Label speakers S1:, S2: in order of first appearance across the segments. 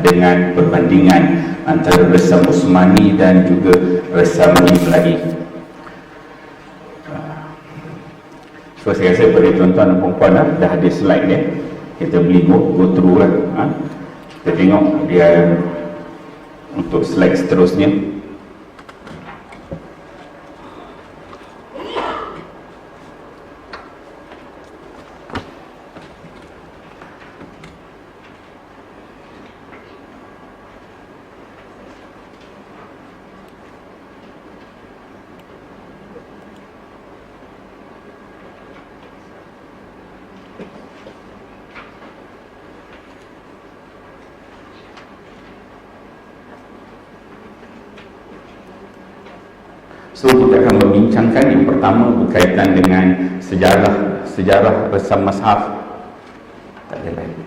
S1: dengan perbandingan antara resam Utsmani dan juga resam Imla'i. So saya rasa pada tuan-tuan dan puan-puan dah ada slide dia, kita boleh go through lah. Kita tengok dia untuk slide seterusnya. So kita akan membincangkan yang pertama berkaitan dengan sejarah resam mushaf. Tak ada lain.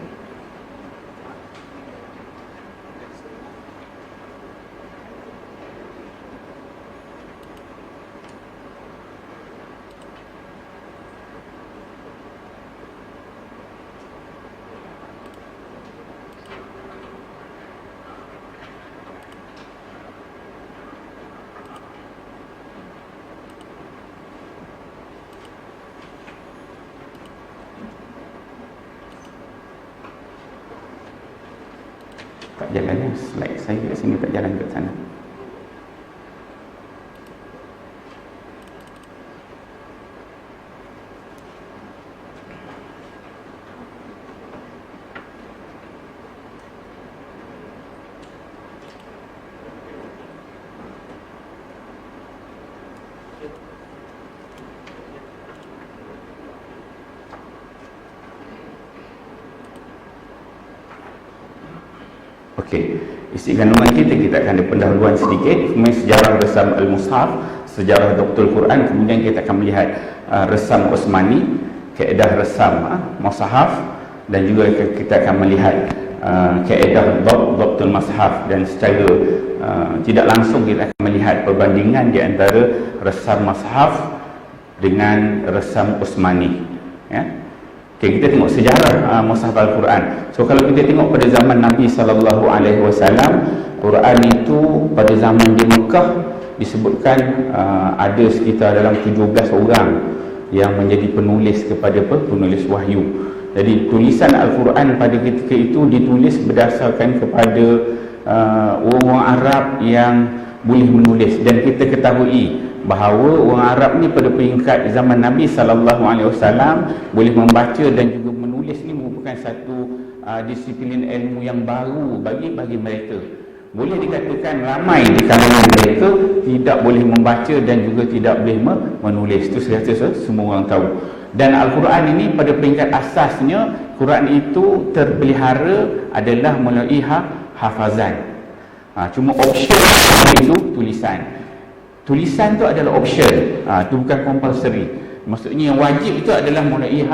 S1: Tak jalannya slide saya kat sini, tak jalan kat sana. Okey, isi kandungan kita akan ada pendahuluan sedikit mengenai sejarah resam Al-Mushaf, sejarah Doktor Quran, kemudian kita akan melihat resam Utsmani, kaedah resam mushaf, dan juga kita akan melihat kaedah Doktor Mushaf, dan secara tidak langsung kita akan melihat perbandingan di antara resam mushaf dengan resam Utsmani, ya. Okay, kita tengok sejarah mushaf Al-Quran. So kalau kita tengok pada zaman Nabi SAW, Quran itu pada zaman di Mekah disebutkan ada sekitar dalam 17 orang yang menjadi penulis kepada penulis wahyu. Jadi tulisan Al-Quran pada ketika itu ditulis berdasarkan kepada orang Arab yang boleh menulis, dan kita ketahui bahawa orang Arab ni pada peringkat zaman Nabi SAW boleh membaca dan juga menulis ni merupakan satu disiplin ilmu yang baru bagi mereka. Boleh dikatakan ramai di kalangan mereka tidak boleh membaca dan juga tidak boleh menulis. Itu saya rasa semua orang tahu. Dan Al-Quran ini pada peringkat asasnya, Quran itu terpelihara adalah melalui hafazan. Cuma option itu tulisan. Tulisan tu adalah option, itu bukan compulsory. Maksudnya yang wajib itu adalah melalui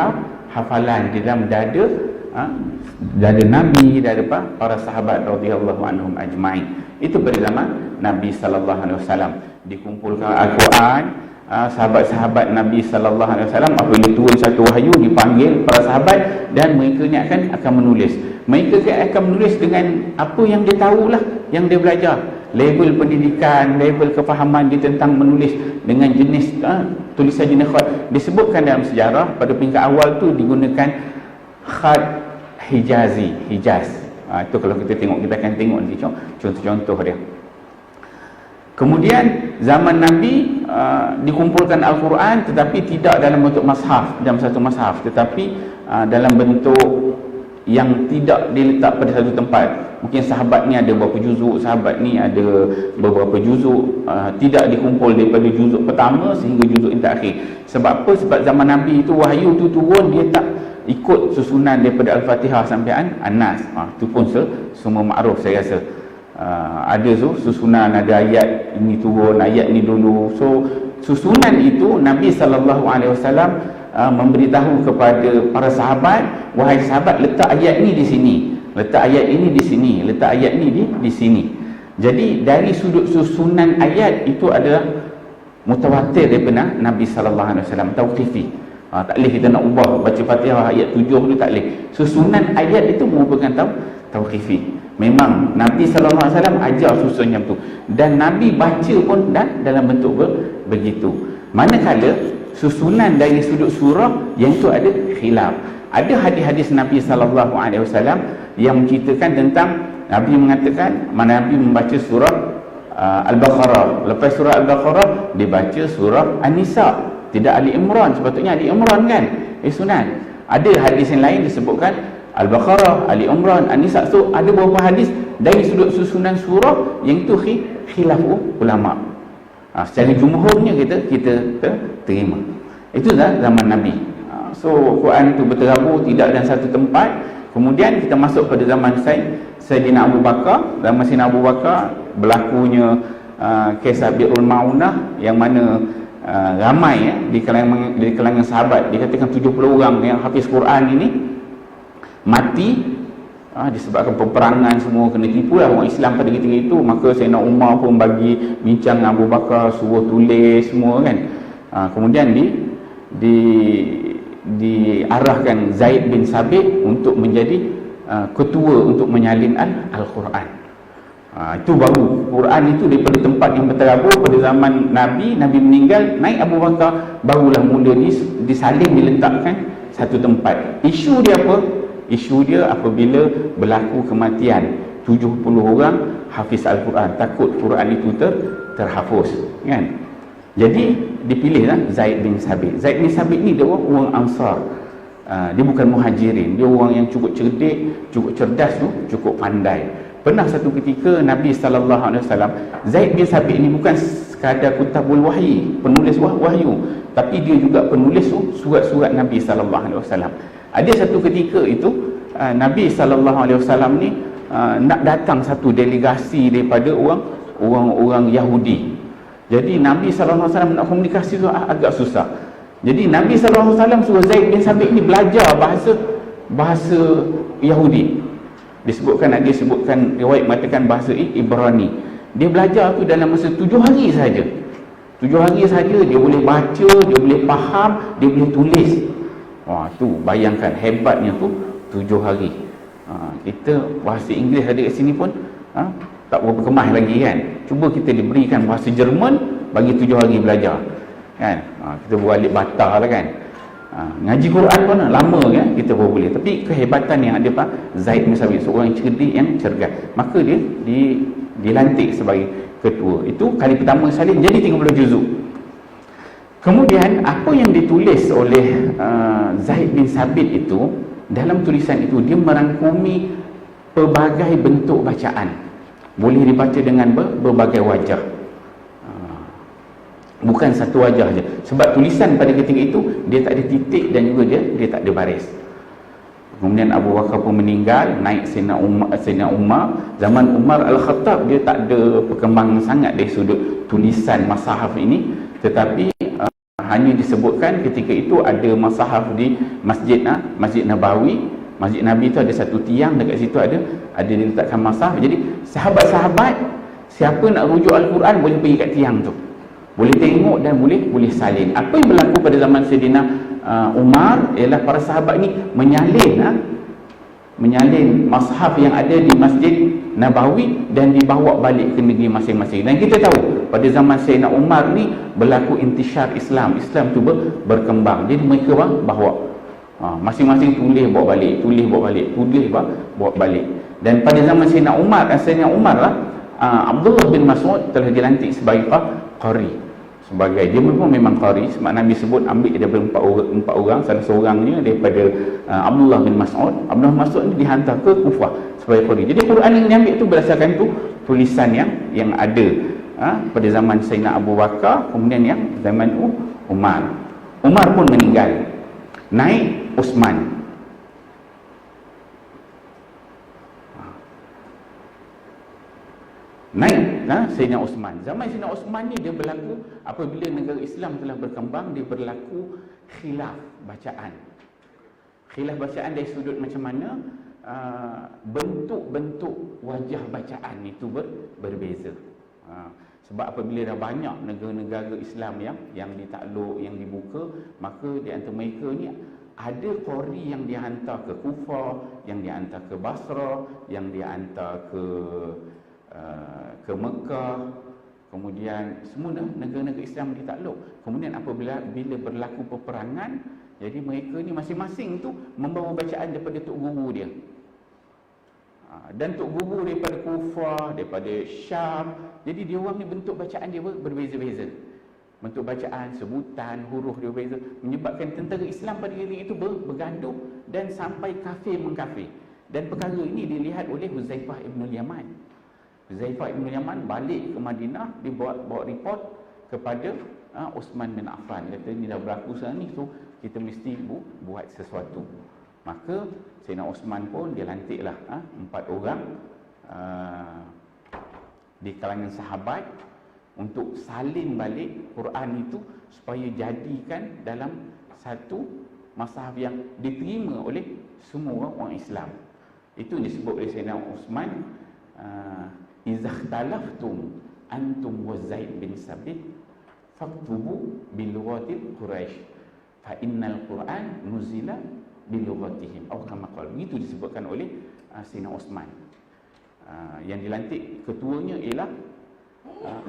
S1: hafalan di dalam dada Nabi, dada para sahabat radhiyallahu anhum ajma'in. Itu pada zaman Nabi sallallahu alaihi wasallam dikumpulkan Al-Quran. Sahabat-sahabat Nabi sallallahu alaihi wasallam apabila turun satu wahyu dipanggil para sahabat, dan mereka ni akan menulis. Mereka akan menulis dengan apa yang dia tahulah, yang dia belajar. level pendidikan, level kefahaman dia tentang menulis dengan jenis tulisan jenis khat. Disebutkan dalam sejarah pada peringkat awal tu digunakan khat Hijazi, Hijaz. Itu kalau kita tengok, kita akan tengok nanti contoh-contoh dia. Kemudian zaman Nabi dikumpulkan Al-Quran tetapi tidak dalam bentuk mushaf, dalam satu mushaf, tetapi dalam bentuk yang tidak diletak pada satu tempat. Mungkin sahabat ni ada beberapa juzuk, sahabat ni ada beberapa juzuk, tidak dikumpul daripada juzuk pertama sehingga juzuk yang terakhir. Sebab apa? Sebab zaman Nabi itu wahyu tu turun, dia tak ikut susunan daripada Al-Fatihah sampai An-Nas. Itu pun semua makruf saya rasa. Ada susunan, ada ayat ini turun, ayat ni dulu. So susunan itu Nabi SAW memberitahu kepada para sahabat, wahai sahabat, letak ayat ni di sini, letak ayat ini di sini, letak ayat ni di sini. Jadi dari sudut susunan ayat itu adalah mutawatir daripada Nabi SAW, tauqifi. Tak boleh kita nak ubah baca Fatihah ayat 7 tu, tak boleh. Susunan ayat itu merupakan tauqifi. Memang Nabi SAW ajar susun macam tu, dan Nabi baca pun dalam bentuk begitu. Manakala susunan dari sudut surah yang itu ada khilaf. Ada hadis-hadis Nabi SAW yang menceritakan tentang Nabi mengatakan, mana Nabi membaca surah Al-Baqarah, lepas surah Al-Baqarah dia baca surah An-Nisa, tidak Ali Imran. Sepatutnya Ali Imran kan, sunan. Ada hadis yang lain disebutkan Al-Baqarah, Ali Imran, An-Nisa. So ada beberapa hadis dari sudut susunan surah yang itu khilaf ulama. Secara jumhurnya kita terima. Itu zaman Nabi. So Quran itu berterabur tidak dalam satu tempat. Kemudian kita masuk pada zaman Sayyidina Abu Bakar. Zaman Sayyidina Abu Bakar berlakunya kisah Bi'rul Ma'unah, yang mana ramai di kalangan sahabat, dikatakan 70 orang yang hafiz Quran ini mati disebabkan peperangan, semua kena tipu lah orang Islam pada ketika itu. Maka Sayyidina Umar pun bagi bincang dengan Abu Bakar, suruh tulis semua kan. Kemudian diarahkan Zaid bin Sabit untuk menjadi ketua untuk menyalin Al-Quran. Itu baru Quran itu daripada tempat yang berterabur pada zaman Nabi meninggal, naik Abu Bakar, barulah mula disalin, diletakkan satu tempat. Isu dia apa? Isu dia apabila berlaku kematian 70 orang hafiz Al-Quran, takut Quran itu terhafuz kan. Jadi dipilihlah Zaid bin Sabit. Zaid bin Sabit ni dia orang Ansar. Dia bukan muhajirin, dia orang yang cukup cerdik, cukup cerdas tu, cukup pandai. Pernah satu ketika Nabi SAW, Zaid bin Sabit ni bukan sekadar kutabul wahyi, penulis wahyu, tapi dia juga penulis surat-surat Nabi SAW. Ada satu ketika itu Nabi SAW ni nak datang satu delegasi daripada orang Yahudi. Jadi Nabi SAW nak komunikasi tu agak susah. Jadi Nabi SAW suruh Zaid bin Sabit ni belajar bahasa Yahudi. Disebutkan riwayat mengatakan bahasa Ibrani. Dia belajar tu dalam masa 7 hari saja. 7 hari saja dia boleh baca, dia boleh faham, dia boleh tulis. Wah, tu bayangkan hebatnya tu 7 hari. Kita bahasa Inggeris ada kat sini pun tak berapa kemas lagi kan. Cuba kita diberikan bahasa Jerman, bagi 7 hari belajar kan. Kita beralih bata lah kan. Ngaji Quran pun lama kan, kita baru boleh. Tapi kehebatan yang ada Pak Zaid bin Sabit, seorang yang cerdik, yang cergas, maka dia dilantik sebagai ketua. Itu kali pertama salin, jadi 30 juzuk. Kemudian apa yang ditulis oleh Zaid bin Sabit itu, dalam tulisan itu dia merangkumi pelbagai bentuk bacaan. Boleh dibaca dengan berbagai wajah. Bukan satu wajah saja. Sebab tulisan pada ketika itu dia tak ada titik dan juga dia tak ada baris. Kemudian Abu Bakar pun meninggal, naik Sayyidina Umar. Zaman Umar Al-Khattab dia tak ada perkembangan sangat dari sudut tulisan masahaf ini, tetapi hanya disebutkan ketika itu ada masahaf di Masjid Nabawi. Masjid Nabi itu ada satu tiang, dekat situ ada diletakkan masahaf. Jadi sahabat-sahabat siapa nak rujuk Al-Quran boleh pergi kat tiang tu, boleh tengok dan boleh salin. Apa yang berlaku pada zaman Sayyidina Umar ialah para sahabat ni menyalin menyalin mashaf yang ada di Masjid Nabawi dan dibawa balik ke negeri masing-masing. Dan kita tahu pada zaman Sayyidina Umar ni berlaku intishar Islam tu berkembang. Jadi mereka bawa masing-masing tulis bawa balik, bawa balik. Dan pada zaman Sayyidina Umar lah, Abdullah bin Mas'ud telah dilantik sebagai qari. Dia pun memang qari, sebab Nabi sebut ambil daripada empat orang, salah seorangnya daripada Abdullah bin Mas'ud. Abdullah bin Mas'ud ni dihantar ke Kufah sebagai qari. Jadi Quran yang diambil tu berdasarkan tu tulisan yang ada pada zaman Sayyidina Abu Bakar, kemudian yang zaman Umar. Umar pun meninggal. Naik Uthman. Naik Sayyidina Uthman. Zaman Sayyidina Uthman ni dia berlaku apabila negara Islam telah berkembang, dia berlaku khilaf bacaan. Khilaf bacaan dari sudut macam mana bentuk-bentuk wajah bacaan itu berbeza. Sebab apabila dah banyak negara-negara Islam yang ditakluk, yang dibuka, maka di antara mereka ni ada qari yang dihantar ke Kufah, yang dihantar ke Basra, yang dihantar ke Mekah, kemudian semua negara-negara Islam ditakluk. Kemudian apabila berlaku peperangan, jadi mereka ni masing-masing tu membawa bacaan daripada tok guru dia. Dan tok guru daripada Kufah, daripada Syam. Jadi dia orang ni bentuk bacaan dia berbeza-beza. Bentuk bacaan, sebutan, huruf dia berbeza, menyebabkan tentera Islam pada ketika itu bergaduh dan sampai kafir mengkafir. Dan perkara ini dilihat oleh Huzaifah ibn Yaman. Huzaifah ibn Yaman balik ke Madinah, dia bawa report kepada Uthman bin Affan. Kata ni dah berlaku sekarang ni, so kita mesti buat sesuatu. Maka Sayyidina Uthman pun dia lantiklah 4 orang di kalangan sahabat untuk salin balik Quran itu supaya jadikan dalam satu mushaf yang diterima oleh semua orang Islam. Itu disebut oleh Sayyidina Uthman, "Idza ikhtalaftum antum wa Zaid bin Sabit faktubu bil lughati Quraisy fa innal Qur'an nuzila bil lughatihim." Atau kama qala. Begitu disebutkan oleh Sayyidina Uthman. Yang dilantik ketuanya ialah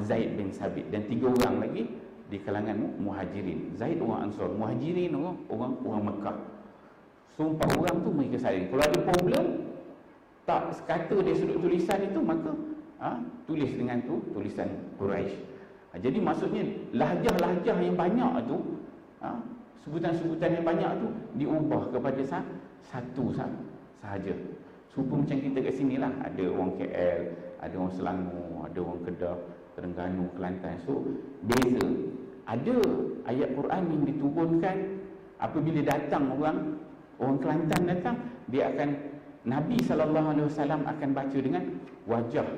S1: Zaid bin Sabit dan 3 orang lagi di kalangan Muhajirin. Zaid orang Ansar, Muhajirin orang Mekah. So 4 orang tu mereka salin. Kalau ada problem tak sekata dari sudut tulisan itu, maka tulis dengan tulisan Quraisy. Jadi maksudnya lahjah-lahjah yang banyak tu, sebutan-sebutan yang banyak tu diubah kepada satu sahaja. Supaya macam kita kat sini lah, ada orang KL, ada orang Selangor, ada orang Kedah, Terengganu, Kelantan. So beza. Ada ayat Quran yang diturunkan apabila datang orang Kelantan datang, dia akan Nabi SAW akan baca dengan wajah,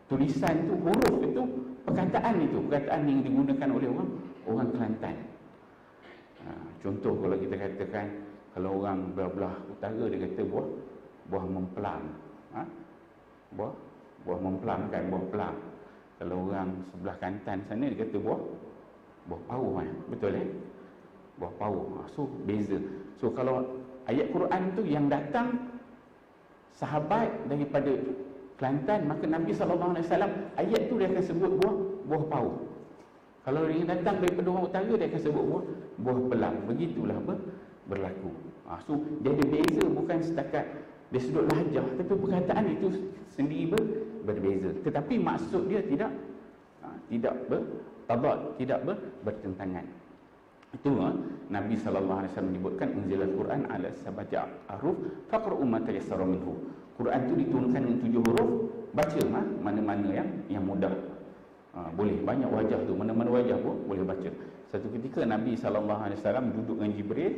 S1: tulisan tu, huruf itu, perkataan yang digunakan oleh orang Kelantan. Contoh kalau kita katakan, kalau orang belah utara dia kata buah memplam, buah memplam kan, buah pelam. Kalau orang sebelah Kelantan sana dia kata buah pauh, betul buah pauh. So beza. So kalau ayat Quran tu yang datang sahabat daripada Kelantan, maka Nabi SAW ayat tu dia akan sebut buah pauh. Kalau yang datang daripada orang utara, dia akan sebut buah pelang. Begitulah berlaku. So dia ada beza, bukan setakat dari sudut lahjah, tapi perkataan itu sendiri berbeza. Tetapi maksud dia tidak bertabat, tidak bertentangan. Itu Nabi SAW menyebutkan unzilal Quran ala sab'ati ahruf faqra'u ma tayassara minhu. Quran itu diturunkan dengan 7 huruf, baca mana-mana yang mudah. Boleh banyak wajah tu, mana-mana wajah pun boleh baca. Satu ketika Nabi SAW duduk dengan Jibril,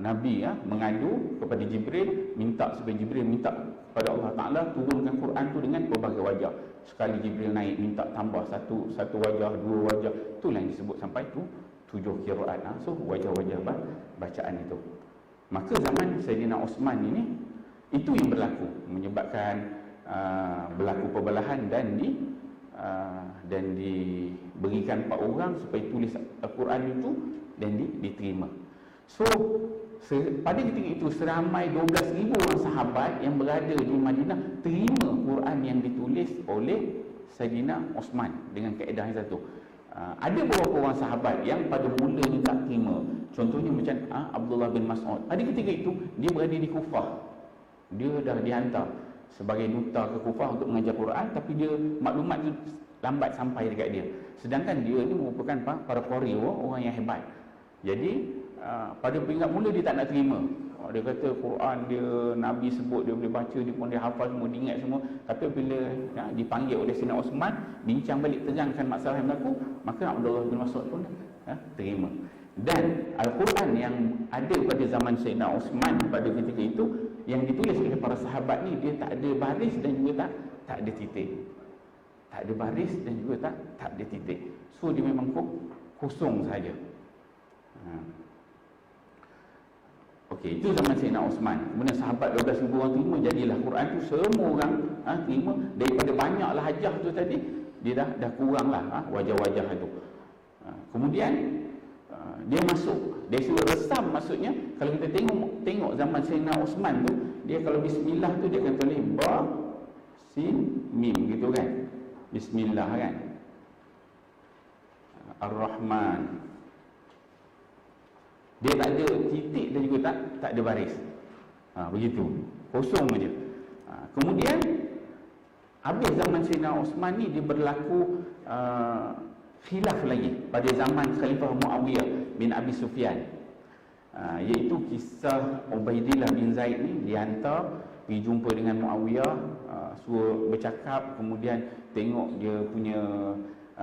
S1: Nabi mengadu kepada Jibril, minta supaya Jibril minta kepada Allah Ta'ala turunkan Quran tu dengan berbagai wajah. Sekali Jibril naik minta tambah satu wajah, 2 wajah. Itulah yang disebut sampai tu 7 qiraat. So wajah-wajah bacaan itu. Maka zaman Sayyidina Uthman ini, itu yang berlaku, menyebabkan berlaku perbelahan dan diberikan 4 orang supaya tulis Al-Quran itu dan diterima. So pada ketika itu seramai 12,000 orang sahabat yang berada di Madinah terima Quran yang ditulis oleh Sayyidina Osman dengan kaedah yang satu. Ada beberapa orang sahabat yang pada mulanya tak terima. Contohnya macam Abdullah bin Mas'ud. Pada ketika itu dia berada di Kufah. Dia dah dihantar sebagai duta ke Kufah untuk mengajar Quran, tapi dia maklumat tu lambat sampai dekat dia. Sedangkan dia ni merupakan para qari, orang yang hebat. Jadi pada peringkat mula dia tak nak terima. Dia kata Quran dia Nabi sebut dia boleh baca, dia pun dia hafal semua, dia ingat semua. Tapi bila dipanggil oleh Sayyidina Osman, bincang balik, terangkan masalah yang berlaku, maka Abdullah bin Mas'ud pun terima. Dan Al-Quran yang ada pada zaman Sayyidina Osman pada ketika itu, yang ditulis oleh para sahabat ni, dia tak ada baris dan juga tak ada titik. Tak ada baris dan juga tak ada titik. So dia memang kosong saja. Okey, itu zaman Sayyidina Osman. Kemudian sahabat 12,000 orang terima, jadilah Quran tu semua orang terima. Daripada banyaklah hajah tu tadi, dia dah kuranglah wajah-wajah itu. Kemudian dia masuk dari sudut resam. Maksudnya kalau kita tengok zaman Sayyidina Osman tu, dia kalau bismillah tu dia akan tulis ba sin mim gitu kan. Bismillah kan, Ar-Rahman. Dia tak ada titik dan juga tak ada baris. Begitu, kosong aja. Kemudian habis zaman Sayyidina Osman ni, dia berlaku khilaf lagi pada zaman Khalifah Muawiyah bin Abi Sufyan, iaitu kisah Ubaidillah bin Zaid ni dihantar pergi jumpa dengan Muawiyah, suruh bercakap. Kemudian tengok dia punya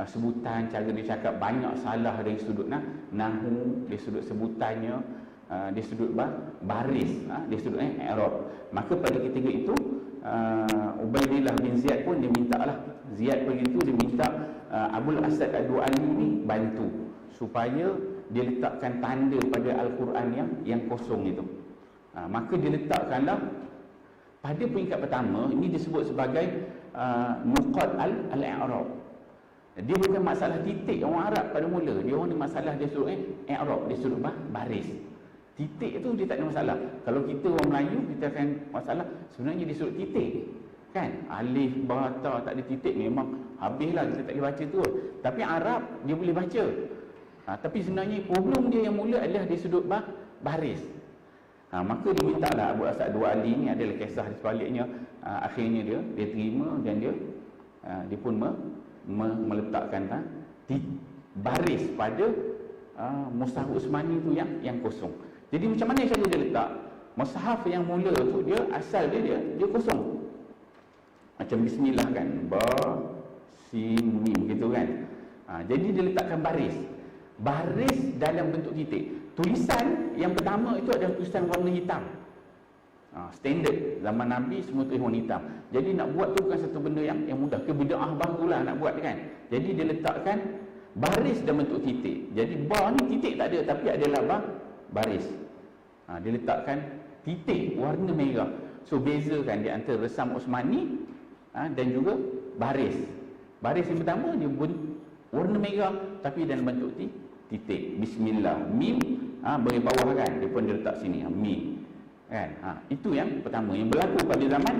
S1: sebutan, cara dia cakap banyak salah dari sudut nahu, dari sudut sebutannya, dari sudut baris, dari sudut i'rab. Maka pada ketika itu Ubaidillah bin Ziyad pun dia minta lah, Ziyad begitu dia minta Abul Asad Ad-Du'ali ni bantu supaya dia letakkan tanda pada Al-Quran yang kosong itu. Maka dia letakkanlah pada peringkat pertama. Ini disebut sebagai nuqat al-i'rab. Dia bukan masalah titik orang Arab pada mula. Dia orang ni masalah dia suruh i'rab, dia suruh baris. Titik tu dia tak ada masalah. Kalau kita orang Melayu, kita akan masalah sebenarnya dia suruh titik kan. Alif, ba, ta tak ada titik, memang habislah, kita tak boleh baca tu. Tapi Arab dia boleh baca. Tapi sebenarnya problem dia yang mula adalah di sudut baris. Maka dia minta lah Abu Asad Ad-Du'ali ni, adalah kisah di sebaliknya. Akhirnya dia terima dan dia pun meletakkan baris pada mushaf Utsmani tu yang kosong. Jadi macam mana cara dia letak mushaf yang mula tu, dia asal dia kosong. Macam bismillah kan, ba sin mim gitu kan. Jadi dia letakkan baris dalam bentuk titik. Tulisan yang pertama itu adalah tulisan warna hitam. Standard zaman Nabi semua tulis warna hitam. Jadi nak buat tu bukan satu benda yang mudah. Kebidaah barulah nak buat kan. Jadi dia letakkan baris dalam bentuk titik. Jadi ba ni titik tak ada, tapi adalah baris. Dia letakkan titik warna merah. So bezakan di antara resam Utsmani dan juga baris. Baris yang pertama dia warna merah tapi dalam bentuk titik. Bismillah, mim bagi bawah kan, dia pun dia letak sini mim kan. Itu yang pertama yang berlaku pada zaman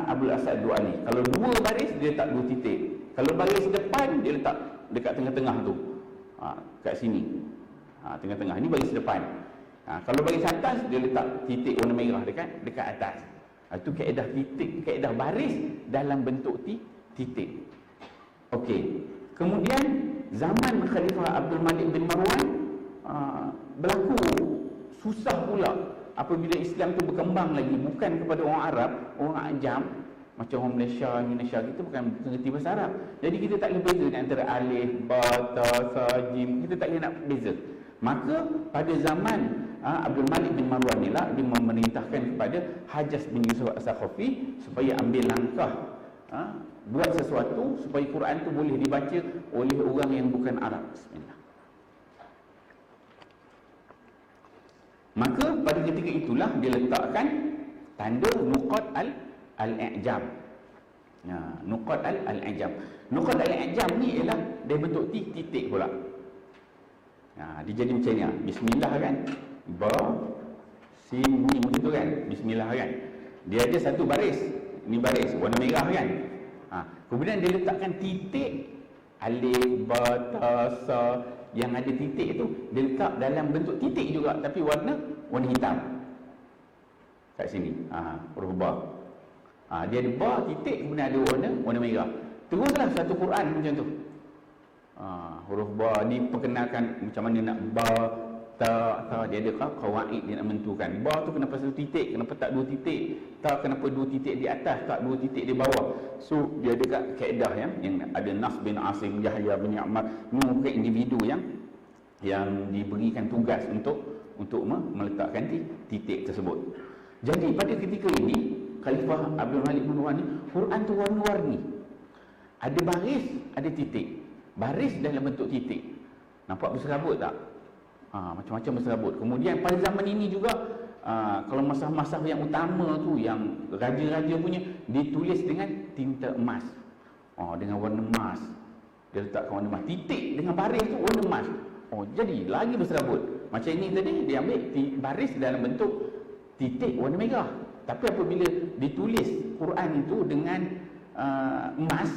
S1: Abul Asad Ad-Du'ali. Kalau dua baris dia letak dua titik. Kalau baris depan dia letak dekat tengah-tengah tu, kat sini, tengah-tengah ni baris depan. Kalau baris atas dia letak titik warna merah dekat atas. Itu kaedah titik, kaedah baris dalam bentuk titik. Okey. Kemudian zaman Khalifah Abdul Malik bin Marwan berlaku susah pula apabila Islam tu berkembang lagi, bukan kepada orang Arab, orang Ajam macam orang Malaysia, Indonesia, kita bukan mengerti bahasa Arab. Jadi kita tak boleh beza di antara alif, ba, ta, sa, jim. Kita tak boleh nak beza. Maka pada zaman Abdul Malik bin Marwan ni lah, dia memerintahkan kepada Hajjaj bin Yusuf As-Sakhafi supaya ambil langkah buat sesuatu supaya Quran tu boleh dibaca oleh orang yang bukan Arab. Bismillah. Maka pada ketika itulah dia letakkan tanda nuqat al-i'jam. Nuqat al-i'jam. Nuqat al-i'jam ni ialah dia bentuk titik pula. Dia jadi macam ni. Bismillah kan, ba, sin mim macam tu kan, bismillah kan, dia ada satu baris, ni baris warna merah kan. Kemudian dia letakkan titik alif, ba, ta, sa, yang ada titik tu dia letak dalam bentuk titik juga tapi warna hitam kat sini. Huruf ba. Dia ada ba, titik, kemudian ada warna merah. Teruslah satu Quran macam tu. Huruf ba diperkenalkan macam mana nak ba, ta, dia ada qawaid dia nak menentukan. Ba tu kenapa satu titik, kenapa tak dua titik, ta kenapa dua titik di atas, tak dua titik di bawah. So dia ada kaedah yang ada Nas bin Asim, Yahya bin Ammar, ke individu yang diberikan tugas untuk meletakkan titik tersebut. Jadi pada ketika ini Khalifah Abdul Malik bin Marwan ni, Quran tu warna-warni, ada baris, ada titik, baris dalam bentuk titik. Nampak berserabut tak? Macam-macam berserabut. Kemudian pada zaman ini juga kalau masah-masah yang utama tu, yang raja-raja punya, ditulis dengan tinta emas, dengan warna emas. Dia letakkan warna emas, titik dengan baris tu warna emas. Jadi lagi berserabut. Macam ini tadi dia ambil baris dalam bentuk titik warna merah, tapi apabila ditulis Quran itu dengan emas,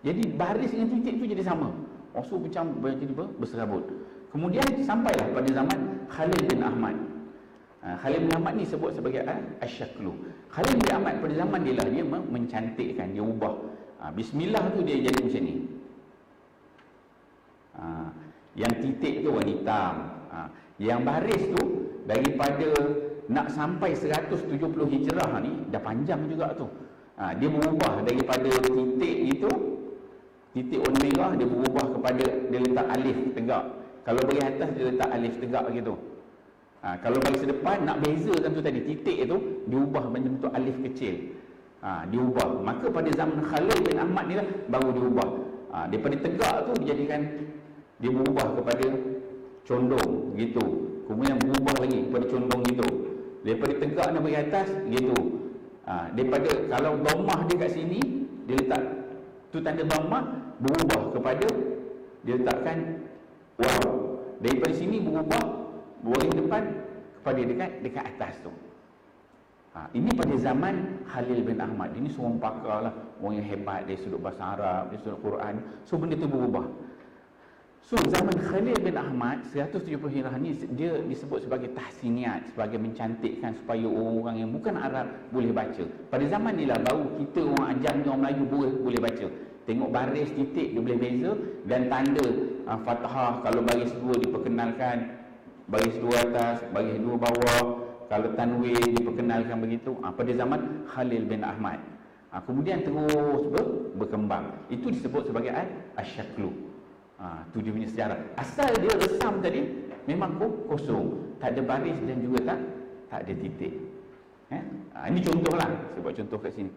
S1: jadi baris dengan titik tu jadi sama. So macam jadi berserabut. Kemudian sampailah pada zaman Khalil bin Ahmad. Khalil bin Ahmad ni sebut sebagai Asyaklu. Khalil bin Ahmad pada zaman dia lah, dia mencantikkan, dia ubah. Bismillah tu dia jadi macam ni. Yang titik tu warna hitam. Yang baris tu daripada nak sampai 170 hijrah ni dah panjang juga tu. Dia berubah daripada titik itu, titik warna merah, dia berubah kepada dia letak alif tegak. Kalau bagi atas dia letak alif tegak gitu. Kalau bagi sedepan nak bezakan tu tadi, titik itu diubah bentuk alif kecil. Diubah. Maka pada zaman Khalil bin Ahmad ni lah baru diubah. Daripada tegak tu dijadikan, dia berubah kepada condong gitu. Kemudian berubah lagi kepada condong gitu. Daripada tegak nak bagi atas gitu. Daripada kalau dhammah dia kat sini, dia letak tu tanda dhammah, berubah kepada dia letakkan waw. Daripada sini berubah baris depan kepada dekat atas tu. Ini pada zaman Khalil bin Ahmad. Ini seorang pakar lah, orang yang hebat dari sudut bahasa Arab, dari sudut Quran. So benda tu berubah. So zaman Khalil bin Ahmad 170 hijrah ni dia disebut sebagai tahsiniat, sebagai mencantikkan supaya orang yang bukan Arab boleh baca. Pada zaman ni lah baru kita orang Ajam ni, orang Melayu boleh baca. Tengok baris titik dia boleh beza, dan tanda fathah kalau baris dua diperkenalkan, baris dua atas, baris dua bawah. Kalau tanwin diperkenalkan begitu. Pada zaman Khalil bin Ahmad. Kemudian terus berkembang. Itu disebut sebagai Asyaklu. Tu dia punya sejarah. Asal dia resam tadi memang kosong, tak ada baris dan juga tak ada titik. Ini contohlah, saya buat contoh kat sini.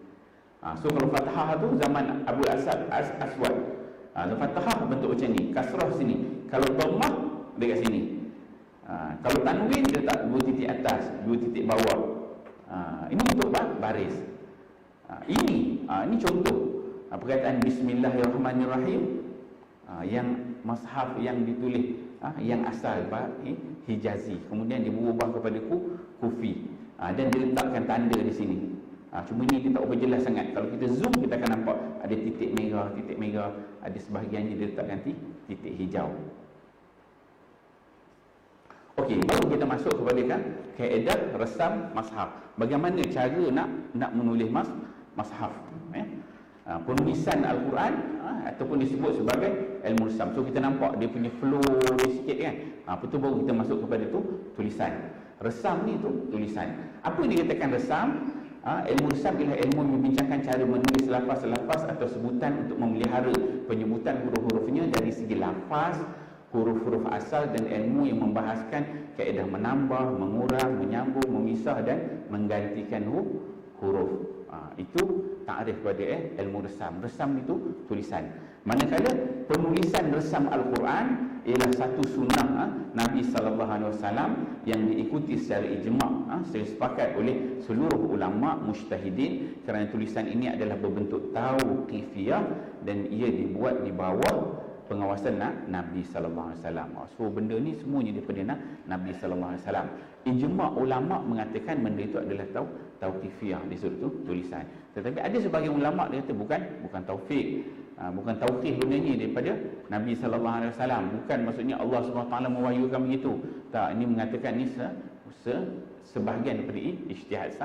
S1: So kalau fathah tu zaman Abu Asad Aswad. Fathah bentuk macam ni, kasrah sini. Kalau dhammah dekat sini. Kalau tanwin dia letak dua titik atas, dua titik bawah. Ini untuk baris. Ini contoh perkataan Bismillahirrahmanirrahim. Yang mushaf yang ditulis yang asal Hijazi, kemudian dia berubah kepada Kufi, dan diletakkan tanda di sini. Cuma ni dia tak berapa jelas sangat. Kalau kita zoom kita akan nampak ada titik merah, ada sebahagiannya dia letakkan titik hijau. Okey, baru kita masuk kepada kaedah resam mushaf. Bagaimana cara nak menulis mushaf, penulisan Al-Quran, ataupun disebut sebagai ilmu resam. So kita nampak dia punya flow sikit kan. Betul, baru kita masuk kepada tu tulisan. Resam ni tu tulisan. Apa yang dikatakan resam? Ilmu resam ialah ilmu membincangkan cara menulis lafaz-lafaz atau sebutan untuk memelihara penyebutan huruf-hurufnya dari segi lafaz, huruf-huruf asal, dan ilmu yang membahaskan kaedah menambah, mengurang, menyambung, memisah dan menggantikan huruf. Itu ta'rif pada ilmu resam. Resam itu tulisan. Manakala penulisan resam Al-Quran ialah satu sunnah Nabi SAW yang diikuti secara ijma', secara sepakat oleh seluruh ulama' mujtahidin, kerana tulisan ini adalah berbentuk tauqifiyah dan ia dibuat di bawah pengawasan Nabi sallallahu alaihi wasallam. So benda ni semuanya daripada Nabi sallallahu alaihi wasallam. Ijma' ulama mengatakan benda itu adalah tauqifiyah, disebut tu tulisan. Tetapi ada sebahagian ulama dia kata bukan taufik, bukan tauqif benda ni daripada Nabi sallallahu alaihi wasallam. Bukan maksudnya Allah Subhanahu wa taala mewahyukan begitu. Tak, ini mengatakan ni sebahagian daripada ijtihad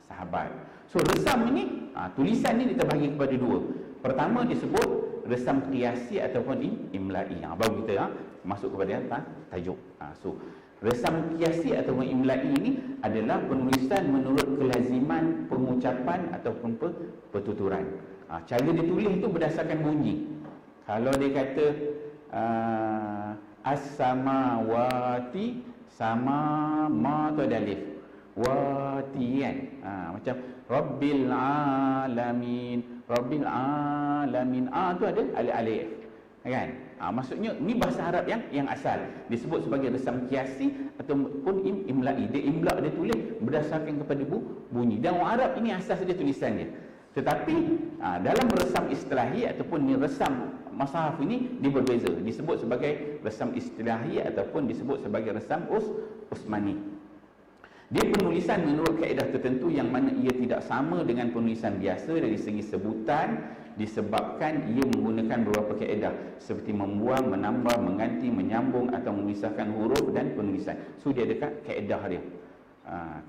S1: sahabat. So resam ini, tulisan ni diterbahagi kepada dua. Pertama disebut resam qiyasi ataupun imla'i. Baru kita masuk kepada tajuk. So resam qiyasi ataupun imla'i ini adalah penulisan menurut kelaziman pengucapan ataupun pertuturan. Cara dia tulis itu berdasarkan bunyi. Kalau dia kata as-samawati, sama ma tu ada alif, wati kan, macam rabbil alamin, rabbil alamin, tu ada alif kan. Maksudnya ni bahasa Arab yang asal, disebut sebagai resam qiyasi ataupun imla'i. Dia imla', dia tulis berdasarkan kepada bunyi. Dan orang Arab ini asas dia tulisannya. Tetapi dalam resam istilahi ataupun ni resam mushaf ini dia berbeza, disebut sebagai resam istilahi ataupun disebut sebagai resam Utsmani. Dia penulisan menurut kaedah tertentu yang mana ia tidak sama dengan penulisan biasa dari segi sebutan, disebabkan ia menggunakan beberapa kaedah seperti membuang, menambah, mengganti, menyambung atau memisahkan huruf dan penulisan. So dia ada kaedah dia.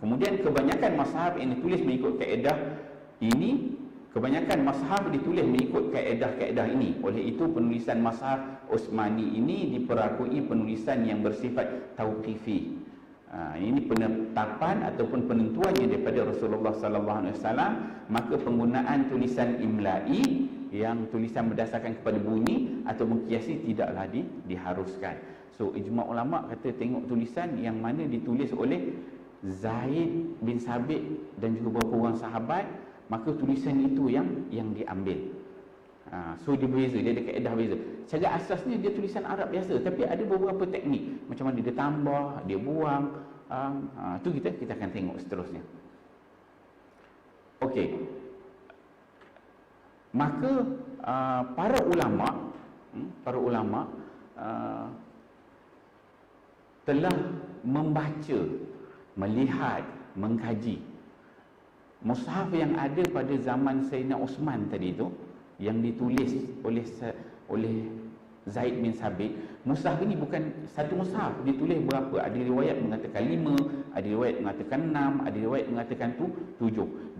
S1: Kemudian kebanyakan mushaf yang ditulis mengikut kaedah ini, kebanyakan mushaf ditulis mengikut kaedah-kaedah ini. Oleh itu penulisan mushaf Utsmani ini diperakui penulisan yang bersifat tauqifi. Ini penetapan ataupun penentuannya daripada Rasulullah sallallahu alaihi wasallam. Maka penggunaan tulisan imla'i yang tulisan berdasarkan kepada bunyi ataupun qiyasi tidaklah diharuskan. So ijma' ulama kata tengok tulisan yang mana ditulis oleh Zaid bin Sabit dan juga beberapa orang sahabat, maka tulisan itu yang diambil. So dia berbeza, dia ada kaedah beza. Secara asasnya dia tulisan Arab biasa, tapi ada beberapa teknik macam mana dia tambah, dia buang. Tu kita akan tengok seterusnya. Okey. Maka para ulama telah membaca, melihat, mengkaji mushaf yang ada pada zaman Sayyidina Uthman tadi tu, yang ditulis oleh Zaid bin Sabit. Mushaf ini bukan satu mushaf, ditulis berapa? Ada riwayat mengatakan 5, ada riwayat mengatakan 6, ada riwayat mengatakan 7.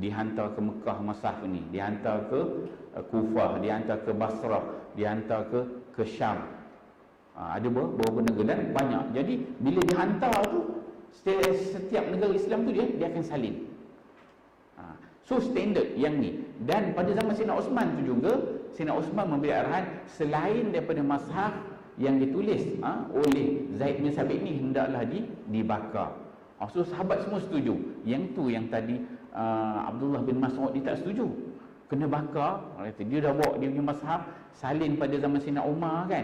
S1: Dihantar ke Mekah mushaf ini, dihantar ke Kufah, dihantar ke Basrah, dihantar ke Syam. Ada beberapa negara dan banyak. Jadi bila dihantar tu, setiap negara Islam tu dia akan salin. So standard yang ni. Dan pada zaman Sayyidina Uthman tu juga, Sayyidina Uthman memberi arahan selain daripada mushaf yang ditulis oleh Zaid bin Sabit ni hendaklah dibakar. So sahabat semua setuju. Yang tu yang tadi Abdullah bin Mas'ud dia tak setuju, kena bakar. Dia dah bawa dia punya mushaf salin pada zaman Sayyidina Umar kan.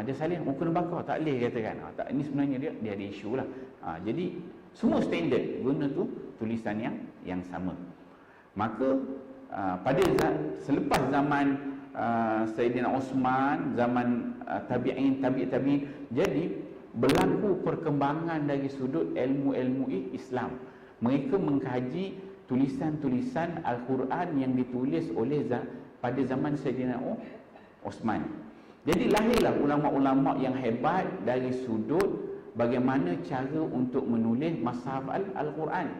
S1: Dia salin, kena bakar, tak boleh katakan. Tak, ini sebenarnya dia ada isu lah. Jadi semua standard guna tu tulisan yang sama. Maka selepas zaman Sayyidina Uthman, zaman tabi'in, jadi berlaku perkembangan dari sudut ilmu Islam. Mereka mengkaji tulisan-tulisan Al-Quran yang ditulis pada zaman Sayyidina Uthman. Jadi lahirlah ulama-ulama yang hebat dari sudut bagaimana cara untuk menulis mushaf Al-Quran.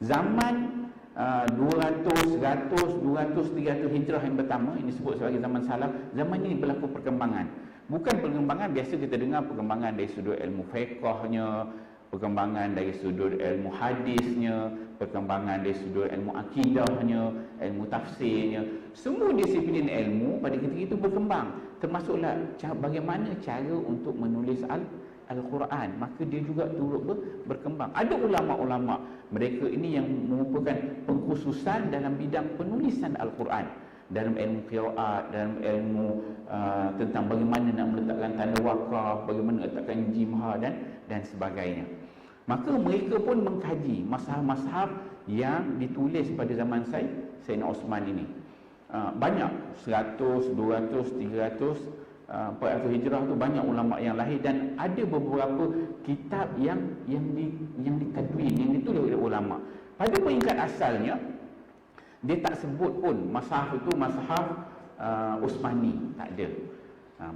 S1: Zaman 200, 100, 200, 300 hijrah yang pertama, ini disebut sebagai zaman salaf. Zaman ini berlaku perkembangan. Bukan perkembangan biasa kita dengar, perkembangan dari sudut ilmu fiqhnya, perkembangan dari sudut ilmu hadisnya, perkembangan dari sudut ilmu akidahnya, ilmu tafsirnya. Semua disiplin ilmu pada ketika itu berkembang, termasuklah bagaimana cara untuk menulis Al-Quran. Maka dia juga turut berkembang. Ada ulama-ulama, mereka ini yang merupakan pengkhususan dalam bidang penulisan Al-Quran, dalam ilmu qiraat, dalam ilmu tentang bagaimana nak meletakkan tanda wakaf, bagaimana meletakkan jimha dan sebagainya. Maka mereka pun mengkaji mushaf-mushaf yang ditulis pada zaman Sayyidina Uthman ini. Banyak, 100, 200, 300 400 Hijrah tu banyak ulama yang lahir, dan ada beberapa kitab yang ditadwin, yang ditulis oleh ulama. Pada peringkat asalnya dia tak sebut pun mushaf itu mushaf Utsmani, tak ada.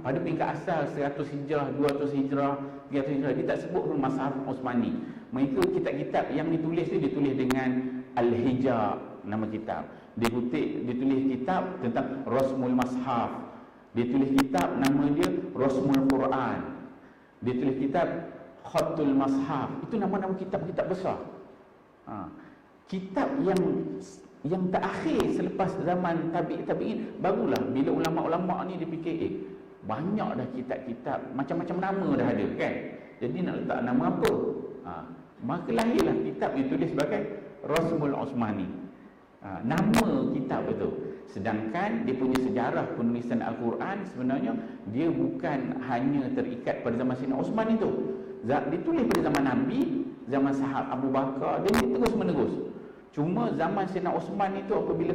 S1: Pada peringkat asal 100 Hijrah, 200 Hijrah, 300 Hijrah, dia tak sebut pun mushaf Utsmani. Mereka kitab-kitab yang ditulis dengan Al-Hijab, nama kitab. Dia tulis kitab tentang Rasmul Mushaf. Dia tulis kitab nama dia Rasmul Quran. Dia tulis kitab Khatul Mushaf. Itu nama-nama kitab-kitab besar. Kitab yang terakhir selepas zaman tabi'in, barulah bila ulama-ulama ni dia fikir, banyak dah kitab-kitab, macam-macam nama dah ada kan. Jadi nak letak nama apa? Maka lahirlah kitab ditulis sebagai Rasmul Utsmani. Nama kitab itu. Sedangkan dia punya sejarah penulisan Al-Quran sebenarnya dia bukan hanya terikat pada zaman Sayyidina Utsman itu. Ditulis pada zaman Nabi, zaman sahabat Abu Bakar, dan dia terus menerus. Cuma zaman Sayyidina Utsman itu apabila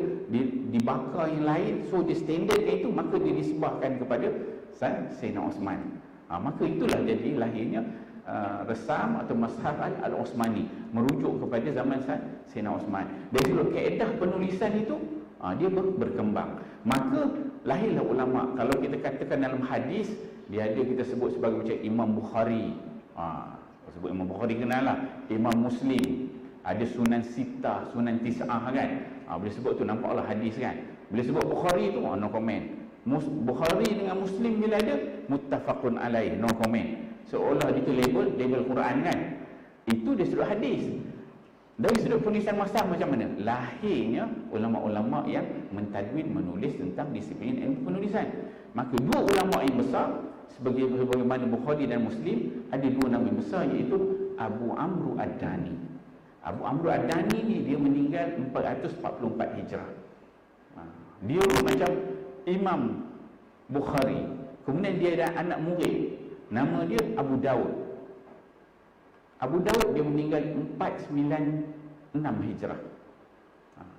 S1: dibakar yang lain, so dia standardkan itu, maka dia disebahkan kepada Sayyidina Utsman. Maka itulah jadi lahirnya resam atau mushaf Al-Utsmani, merujuk kepada zaman Sayyidina Utsman. Dari dulu kaedah penulisan itu dia berkembang. Maka lahirlah ulama. Kalau kita katakan dalam hadis, dia ada kita sebut sebagai macam Imam Bukhari. Sebut Imam Bukhari, kenal lah. Imam Muslim, ada Sunan Sittah, Sunan Tis'ah kan. Boleh sebut tu, nampaklah hadis kan. Bila sebut Bukhari tu, no comment. Bukhari dengan Muslim bila ada, muttafaqun alaih, no comment. Seolah itu label Quran kan. Itu dia sudut hadis. Dari sudut penulisan mushaf macam mana? Lahirnya ulama-ulama yang mentadwin, menulis tentang disiplin ilmu penulisan. Maka dua ulama yang besar sebagaimana Bukhari dan Muslim, ada dua nama besar, iaitu Abu Amru Ad-Dani. Abu Amru Ad-Dani ni dia meninggal 444 Hijrah. Dia macam Imam Bukhari. Kemudian dia ada anak murid, nama dia Abu Daud. Abu Daud dia meninggal 496 Hijrah.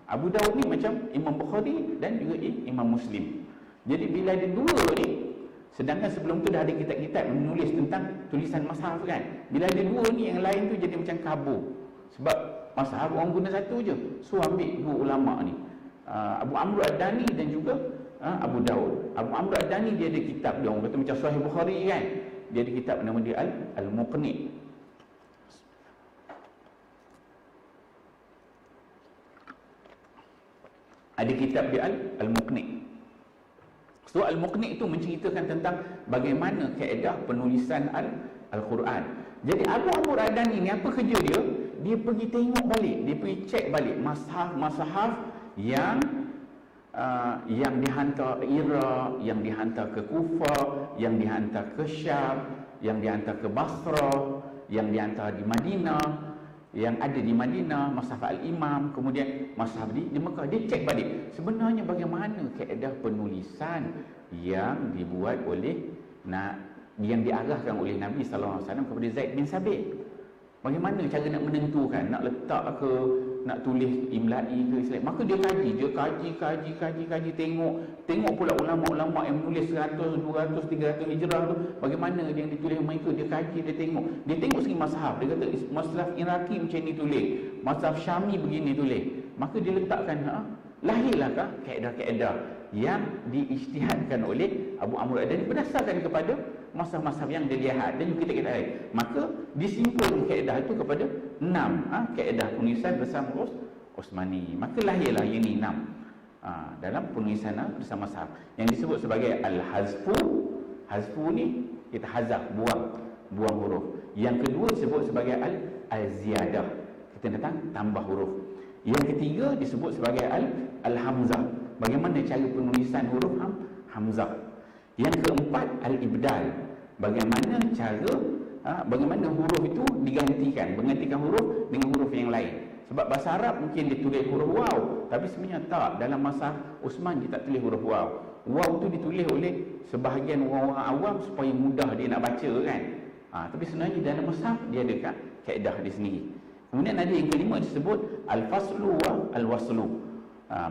S1: Abu Daud ni macam Imam Bukhari dan juga Imam Muslim. Jadi bila ada dua ni, sedangkan sebelum tu dah ada kitab-kitab menulis tentang tulisan mushaf kan. Bila ada dua ni, yang lain tu jadi macam kabur. Sebab mushaf orang guna satu je. So ambil dua ulama ni, Abu Amru Ad-Dani dan juga Abu Daud. Abu Amru Ad-Dani dia ada kitab dia, orang kata macam Sahih Bukhari kan. Dia ada kitab nama dia Al-Muqni. Ada kitab dia Al-Muqni. So Al-Muqni itu menceritakan tentang bagaimana kaedah penulisan Al-Quran. Jadi Abu Amru Ad-Dani ni apa kerja dia? Dia pergi tengok balik, dia pergi cek balik mushaf yang dihantar Iraq, yang dihantar ke Kufah, yang dihantar ke Syam, yang dihantar ke Basrah, yang dihantar di Madinah, yang ada di Madinah, mushaf Al-Imam, kemudian mushaf di Mekah. Dia cek balik sebenarnya bagaimana kaedah penulisan yang dibuat oleh yang diarahkan oleh Nabi sallallahu alaihi wasallam kepada Zaid bin Sabit. Bagaimana cara nak menentukan, nak letak ke, nak tulis imla'i ke Islam. Maka dia kaji, tengok pula ulama-ulama yang menulis 100, 200, 300 Hijrah tu, bagaimana yang ditulis mereka. Dia kaji, dia tengok segi mushaf. Dia kata mushaf Iraqi macam ni tulis, mushaf Syami begini tulis. Maka dia letakkan, lahirlah kaedah-kaedah yang diijtihadkan oleh Abu Amru Ad-Dani berdasarkan kepada mushaf-mushaf yang dia lihat dan juga kita lain. Maka disimpulkan kaedah itu kepada 6 kaedah penulisan bersama Utsmani. Maka lahirlah ini 6 dalam penulisan bersama mushaf yang disebut sebagai Al-Hazfu. Hazfu ni kita hazaf, buang huruf. Yang kedua disebut sebagai Al-Ziyadah, kita tambah huruf. Yang ketiga disebut sebagai Al-Hamzah, bagaimana cara penulisan huruf Hamzah. Yang keempat Al-Ibdal, bagaimana huruf itu menggantikan huruf dengan huruf yang lain. Sebab bahasa Arab mungkin dia tulis huruf waw, tapi sebenarnya tak. Dalam mushaf Utsman dia tak tulis huruf waw. Waw tu ditulis oleh sebahagian orang-orang awam supaya mudah dia nak baca kan. Tapi sebenarnya dalam mushaf dia ada kaedah dia sendiri. Kemudian ada yang kelima disebut Al-Faslu wa Al-Waslu,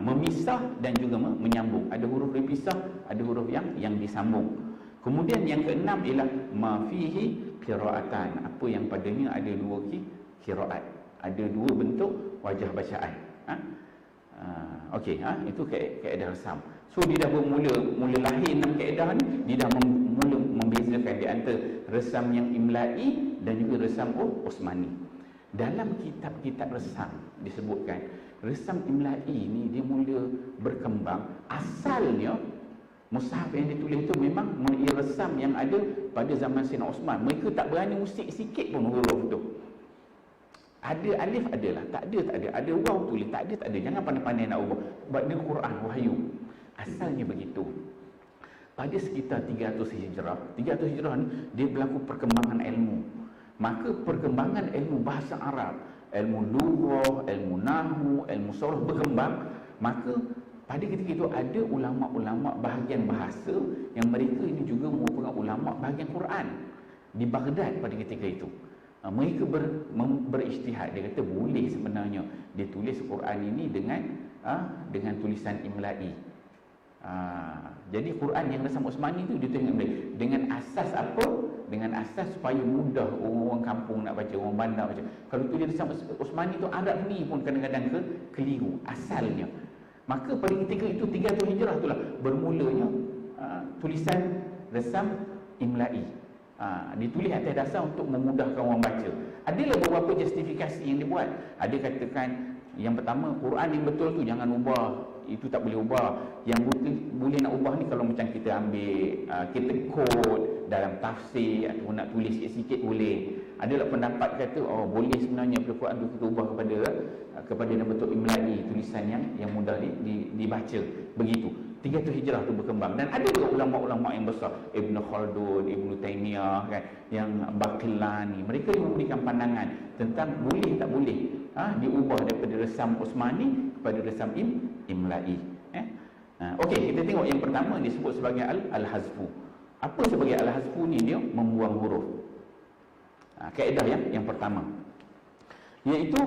S1: memisah dan juga menyambung. Ada huruf dipisah, ada huruf yang disambung. Kemudian yang keenam ialah ma fihi qiraatan, apa yang padanya ada dua qiraat, ada dua bentuk wajah bacaan. Okey, itu kaedah resam. So dia dah mula lahir 6 kaedah ni, dia dah mula membezakan di antara resam yang imla'i dan juga resam Osmani. Dalam kitab-kitab resam disebutkan resam imla'i ni dia mula berkembang. Asalnya mushaf yang ditulis itu memang resam yang ada pada zaman Sayyidina Osman. Mereka tak berani usik sikit pun huruf tu. Ada alif adalah, tak ada. Ada waw tulis, tak ada. Jangan pandai-pandai nak ubah. Sebab dia Quran wahyu. Asalnya begitu. Pada sekitar 300 Hijrah ni dia berlaku perkembangan ilmu. Maka perkembangan ilmu bahasa Arab, ilmu lughah, ilmu nahwu, ilmu sarf berkembang. Maka pada ketika itu ada ulama-ulama bahagian bahasa yang mereka ini juga merupakan ulama bahagian Quran di Baghdad pada ketika itu. Mereka berijtihad. Dia kata boleh sebenarnya dia tulis Quran ini dengan tulisan imla'i. Jadi Quran yang resam Osmani itu dia tengok dengan asas apa? Dengan asas supaya mudah orang kampung nak baca, orang bandar baca. Kalau tulis resam Osmani itu Arab ni pun kadang-kadang keliru asalnya. Maka pada ketika itu 300 Hijrah itulah bermulanya tulisan resam imla'i. Ditulis atas dasar untuk memudahkan orang baca. Adalah beberapa justifikasi yang dibuat. Ada katakan yang pertama, Quran yang betul tu jangan ubah, itu tak boleh ubah. Yang boleh nak ubah ni kalau macam kita ambil kita kod dalam tafsir atau nak tulis sikit-sikit boleh. Adalah pendapat kata boleh sebenarnya Al-Quran tu kita ubah kepada yang bentuk imla'i, tulisan yang mudah dibaca. Begitu 300 Hijrah tu berkembang. Dan ada juga ulama-ulama yang besar, Ibn Khaldun, Ibn Taymiyah kan, yang Baqillani, mereka yang memberikan pandangan tentang boleh tak boleh diubah daripada resam Osmani kepada resam imla'i. Okey, kita tengok yang pertama disebut sebagai al-hazfu. Apa sebagai al-hazfu ni? Dia membuang huruf. Kaedah yang pertama iaitu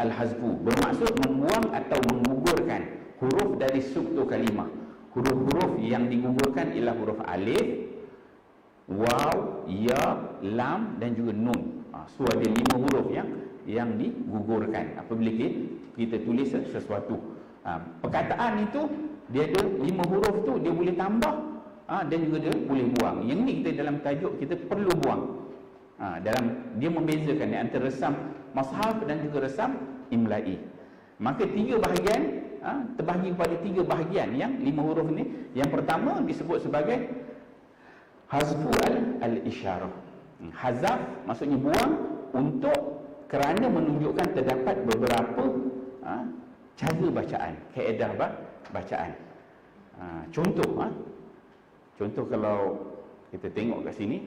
S1: al-hazfu bermaksud membuang atau menggugurkan huruf dari struktur kalimah. Huruf-huruf yang digugurkan ialah huruf alif, waw, ya, lam dan juga nun. So ada 5 huruf yang digugurkan apabila kita tulis sesuatu. Perkataan itu dia ada 5 huruf tu, dia boleh tambah dan juga dia boleh buang. Yang ni kita dalam tajuk kita perlu buang. Dalam dia membezakan antara resam mushaf dan juga resam imla'i. Maka 3 bahagian terbahagi kepada 3 bahagian yang 5 huruf ni. Yang pertama disebut sebagai hazfu al-isyarah. Hazaf maksudnya buang kerana menunjukkan terdapat beberapa cara bacaan, kaedah bacaan. Contoh kalau kita tengok kat sini,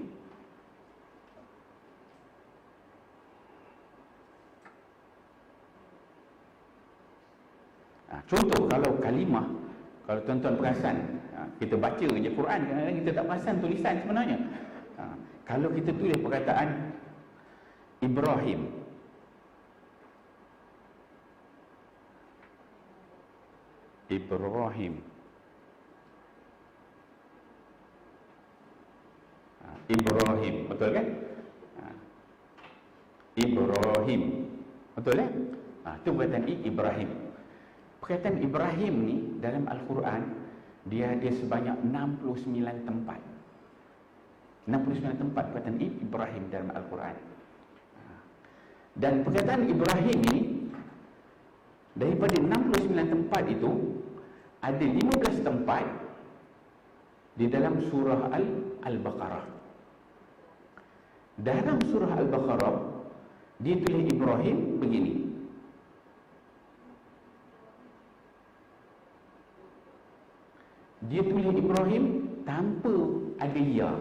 S1: contoh kalau kalimah, kalau tuan-tuan perasan, kita baca je Quran, kadang-kadang kita tak perasan tulisan sebenarnya. Kalau kita tulis perkataan Ibrahim, betul kan? Ibrahim, betul kan? Itu perkataan Ibrahim. Perkataan Ibrahim ni dalam Al-Quran dia ada sebanyak 69 tempat. 69 tempat perkataan Ibrahim dalam Al-Quran. Dan perkataan Ibrahim ni daripada 69 tempat itu ada 15 tempat di dalam surah Al-Baqarah. Dalam surah Al-Baqarah dia tulis Ibrahim begini. Dia tulis Ibrahim tanpa ada ya.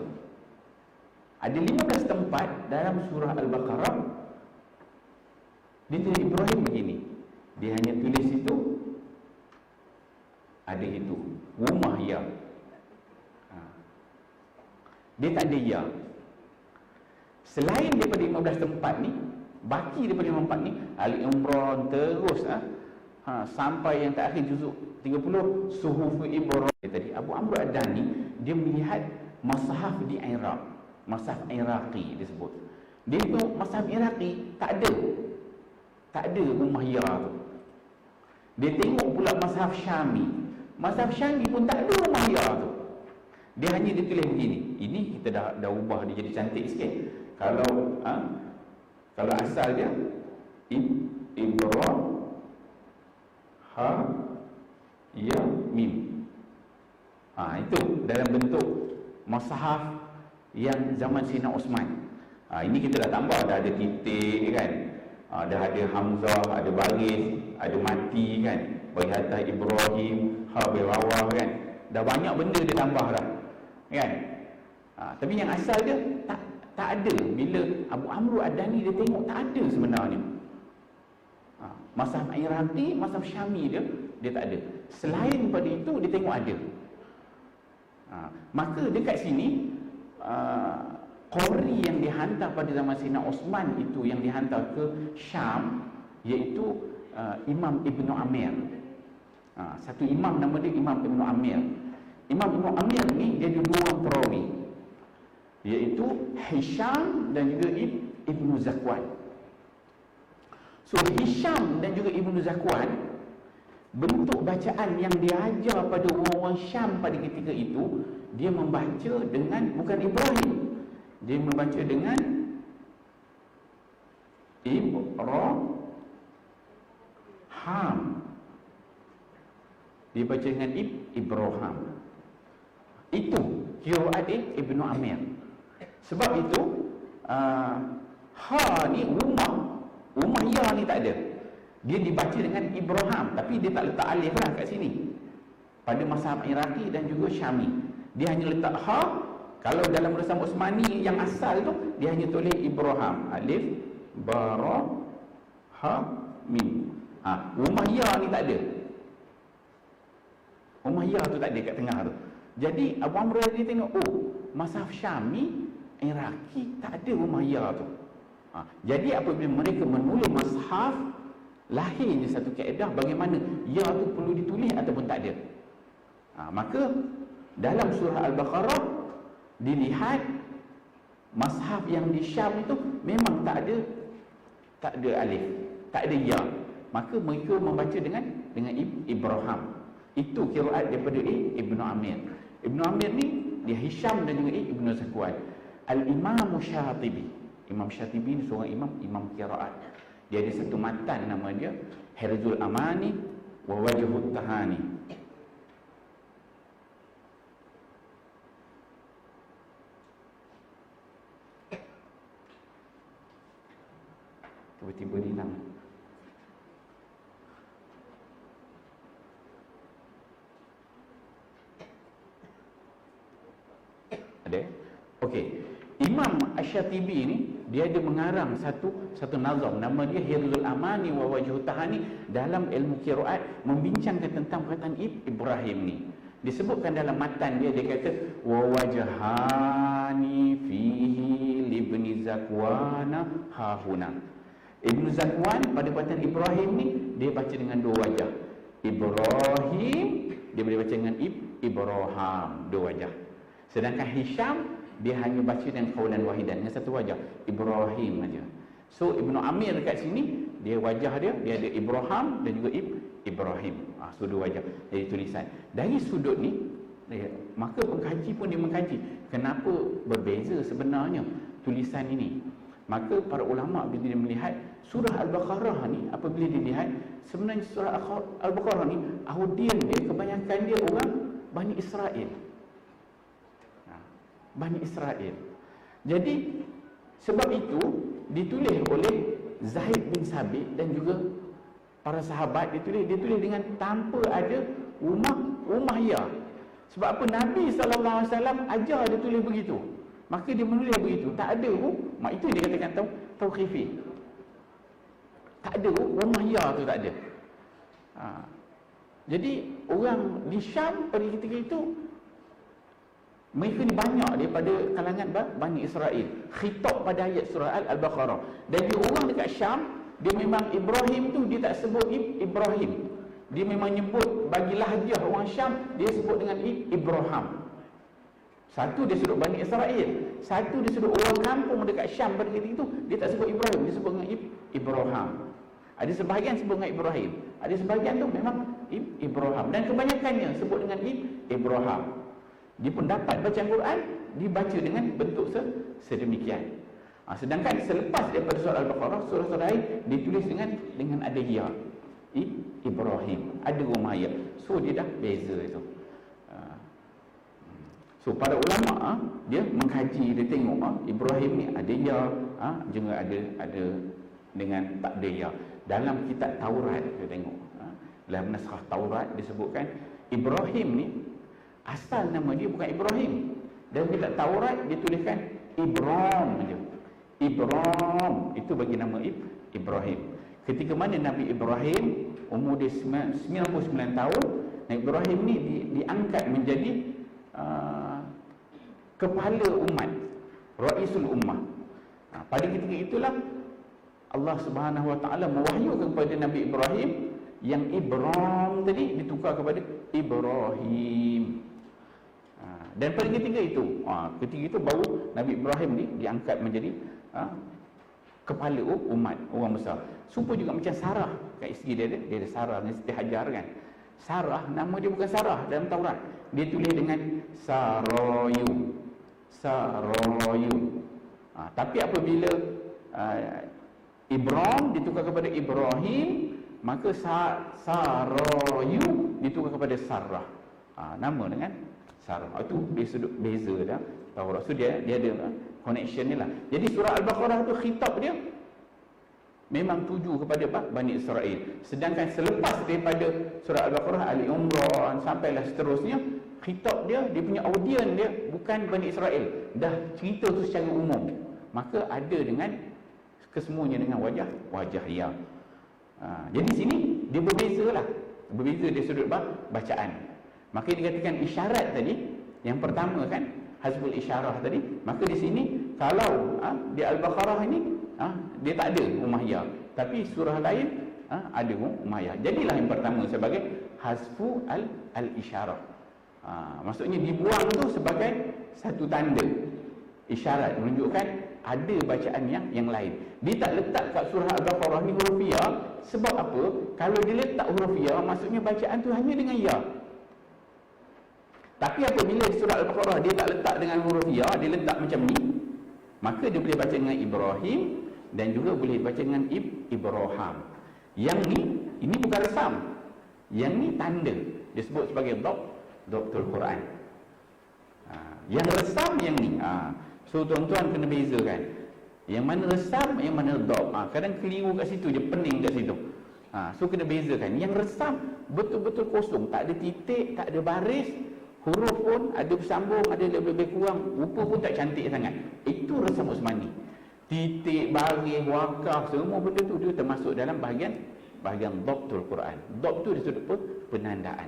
S1: Ada 15 tempat dalam surah Al-Baqarah dia tulis Ibrahim begini. Dia hanya tulis itu, ada itu, rumah ya. Dia tak ada ya. Selain daripada 15 tempat ni, baki daripada 15 tempat ni, Ali Imran terus sampai yang terakhir juzuk 30 Suhuf Ibrahim tadi. Abu Amr Ad-Dani dia melihat Mushaf di Iraq, mushaf Iraqi disebut. Dia tu mushaf Iraqi tak ada rumah ya tu. Dia tengok pula mushaf Syami, mushaf Syami pun tak ada rumah ya tu. Dia hanya ditulis begini. Ini kita dah ubah dia jadi cantik sikit. Kalau asal dia Ibrahim ya mim. Itu dalam bentuk mushaf yang zaman Sayyidina Osman. Ini kita dah tambah, dah ada titik kan, dah ada hamzah, ada baris, ada mati kan, bagi atas Ibrahim, bagi bawah kan, dah banyak benda dia tambah dah kan. Tapi yang asal dia tak ada. Bila Abu Amru Ad-Dani dia tengok tak ada sebenarnya. Mushaf Iraqi, mushaf Syami dia tak ada. Selain pada itu dia tengok ada. Maka dekat sini qori yang dihantar pada zaman Sayyidina Osman itu, yang dihantar ke Syam, iaitu Imam Ibnu Amir. Satu imam nama dia Imam Ibnu Amir. Imam Ibnu Amir ni dia ada dua orang perawi, iaitu Hisham dan juga Ibnu Zakwan. So Hisham dan juga Ibnu Zakwan, bentuk bacaan yang dia ajar pada orang-orang Syam pada ketika itu, dia membaca dengan bukan Ibrahim, dia membaca dengan Ibrahim. Dia baca dengan Ibrahim. Itu qiraat Ibnu Amir. Sebab itu ni rumah ya ni tak ada. Dia dibaca dengan Ibrahim, tapi dia tak letak alif lah kat sini. Pada mushaf Iraqi dan juga Syami, dia hanya letak Kalau dalam resam Utsmani yang asal tu, dia hanya tulis Ibrahim, alif bara mim. Rumah ya ni tak ada. Rumah ya tu tak ada kat tengah tu. Jadi Abu Amr dia tengok, mushaf Syami Iraqi tak ada rumah ya tu. Jadi apabila mereka menulis mushaf, lahirnya satu kaedah bagaimana ya tu perlu ditulis ataupun tak ada. Maka dalam surah Al-Baqarah dilihat mushaf yang di Syam itu memang tak ada alif, tak ada ya. Maka mereka membaca dengan Ibrahim. Itu qiraat daripada Ibnu Amir. Ibnu Amir ni dia Hisham dan juga Ibnu Zakwan. Al-Imam Syatibi. Imam Syatibi ni seorang imam qiraat. Dia ada satu matan nama dia Hirzul Amani wa Wajhut Tahani. Tiba-tiba hilang. Ada? Okey. Imam Asy-Syatibi ni dia ada mengarang satu nazam, nama dia Hirzul Amani wa Wajhut Tahani, dalam ilmu qiraat membincangkan tentang perkataan Ibrahim ni. Disebutkan dalam matan dia kata wa wajhani fihi libni Zakwana hahuna. Ibnu Zakwan pada perkataan Ibrahim ni dia baca dengan dua wajah. Ibrahim dia boleh baca dengan Ibrahim, dua wajah. Sedangkan Hisham dia hanya baca dengan qaulan wahidan, dengan satu wajah, Ibrahim aja. So Ibnu Amir dekat sini dia wajah dia ada Ibrahim dan juga Ibrahim. So dua wajah jadi tulisan. Dari sudut ni maka pengkaji pun dia mengkaji kenapa berbeza sebenarnya tulisan ini. Maka para ulama bila dia melihat surah Al-Baqarah ni, apabila dia lihat sebenarnya surah Al-Baqarah ni audien dia kebanyakan dia orang Bani Israel. Bani Israel. Jadi sebab itu ditulis oleh Zaid bin Sabit dan juga para sahabat, ditulis dengan tanpa ada rumah ya. Sebab apa? Nabi SAW ajar dia tulis begitu, maka dia menulis begitu. Tak ada mak itu dia katakan tauqifi. Tak ada rumah ya tu, tak ada. Jadi orang di Syam pada ketika itu mereka ni banyak daripada kalangan Bani Israel. Khitab pada ayat surah Al-Baqarah. Dan dia orang dekat Syam, dia memang Ibrahim tu dia tak sebut Ibrahim. Dia memang nyebut bagi lahjah orang Syam, dia sebut dengan Ibrahim. Satu dia sudut Bani Israel, satu dia sudut orang kampung dekat Syam pada ketika itu. Dia tak sebut Ibrahim, dia sebut dengan Ibrahim. Ada sebahagian sebut dengan Ibrahim, ada sebahagian tu memang Ibrahim, dan kebanyakannya sebut dengan Ibrahim. Dia pun dapat bacaan Quran dibaca dengan bentuk sedemikian. Sedangkan selepas daripada surah Al-Baqarah, surah-surah lain ditulis dengan ada ya, Ibrahim, ada Umayyah. So dia dah beza itu. So para ulama dia mengkaji, dia tengok Ibrahim ni ada ya, juga ada dengan tak ada ya. Dalam kitab Taurat dia tengok, dalam naskah Taurat disebutkan Ibrahim ni asal nama dia bukan Ibrahim. Dalam kitab Taurat dia tuliskan Ibram je. Ibram itu bagi nama Ibrahim. Ketika mana Nabi Ibrahim umur dia 99 tahun, Nabi Ibrahim ni diangkat menjadi kepala umat, Raisul Ummah. Pada ketika itulah Allah Subhanahu Wa Taala mewahyukan kepada Nabi Ibrahim yang Ibram tadi ditukar kepada Ibrahim. Dan pada ketika itu, baru Nabi Ibrahim ni diangkat menjadi kepala umat, orang besar. Sumpah juga macam Sarah, kat isteri dia ada Sarah dengan Siti Hajar kan. Sarah, nama dia bukan Sarah dalam Taurat, dia tulis dengan Sarayu. Tapi apabila Ibram ditukar kepada Ibrahim, maka Sarayu ditukar kepada Sarah. Nama dengan Sarah. Itu beza dah Taurat. So dia ada connection ni lah. Jadi surah Al-Baqarah tu khitab dia memang tuju kepada Bani Israel. Sedangkan selepas daripada surah Al-Baqarah, Ali Imran sampailah seterusnya, khitab dia punya audience dia bukan Bani Israel. Dah cerita tu secara umum. Maka ada dengan kesemuanya dengan wajah ya. Jadi sini dia berbeza lah. Berbeza dari sudut bacaan. Maka dikatakan isyarat tadi, yang pertama kan hasbul isyarah tadi, maka di sini kalau di Al-Baqarah ini dia tak ada umayyah, tapi surah lain ada umayyah. Jadilah yang pertama sebagai hasfu al-isyarah. Maksudnya dibuang tu sebagai satu tanda isyarat menunjukkan ada bacaan yang lain. Dia tak letak kat surah Al-Baqarah ni huruf ya. Sebab apa? Kalau dia letak huruf ya, maksudnya bacaan tu hanya dengan ya. Tapi apabila surah Al-Baqarah dia tak letak dengan huruf ya, dia letak macam ni, maka dia boleh baca dengan Ibrahim dan juga boleh baca dengan Ibrahim. Yang ni, ini bukan resam. Yang ni tanda. Dia sebut sebagai Dhabtul Quran. Yang resam yang ni. So tuan-tuan kena bezakan. Yang mana resam, yang mana dhab. Kadang keliru kat situ je, pening kat situ. So kena bezakan. Yang resam betul-betul kosong, tak ada titik, tak ada baris. Huruf pun ada bersambung, ada lebih kurang, rupa pun tak cantik sangat. Itu resam Utsmani. Titik, baris, wakaf, semua benda tu dia termasuk dalam bahagian Dhabtul Quran. Dhab tu disebut pun penandaan.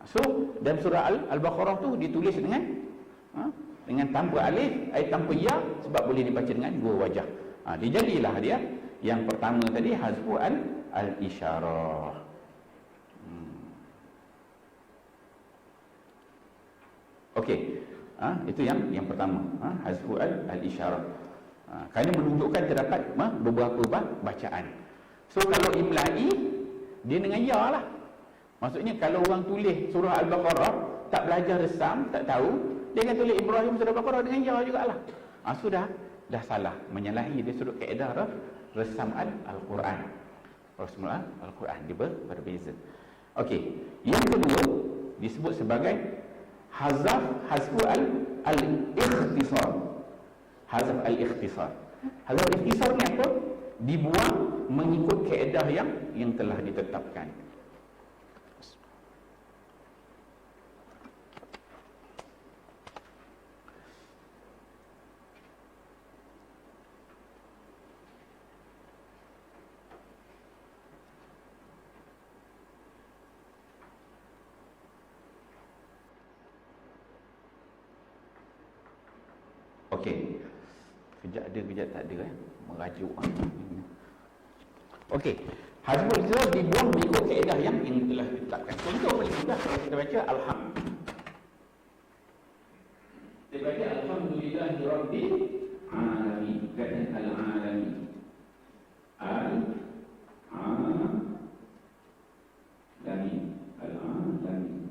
S1: So dalam surah Al-Baqarah tu ditulis dengan tanpa alif, tanpa ya, sebab boleh dibaca dengan dua wajah. Dia jadilah dia yang pertama tadi hazfu al-isyarah. Okey, itu yang pertama, hazfu al-isyarah. Kerana menunjukkan terdapat beberapa bacaan. So kalau imla'i, dia dengan ya lah. Maksudnya kalau orang tulis surah Al-Baqarah tak belajar resam, tak tahu, dia akan tulis Ibrahim surah Al-Baqarah dengan ya jugalah. Sudah dah salah, menyalahi dia sudut kaedah resam Al-Quran. Rasulullah Al-Quran dia berbeza. Okey, yang kedua disebut sebagai hazfu al-ikhtisar. Hazf al-ikhtisar. Hazf al-ikhtisar ni apa? Dibuang mengikut kaedah yang telah ditetapkan. Okey. Kejap ada, kejap tak ada merajuk. Okey. Hazbul ikhtisar dibuang mengikut kaedah yang telah ditetapkan. Contoh paling mudah kalau kita baca Alhamd. rabbil alamin. Katanya al-alamin. Al-alamin. Al-alamin.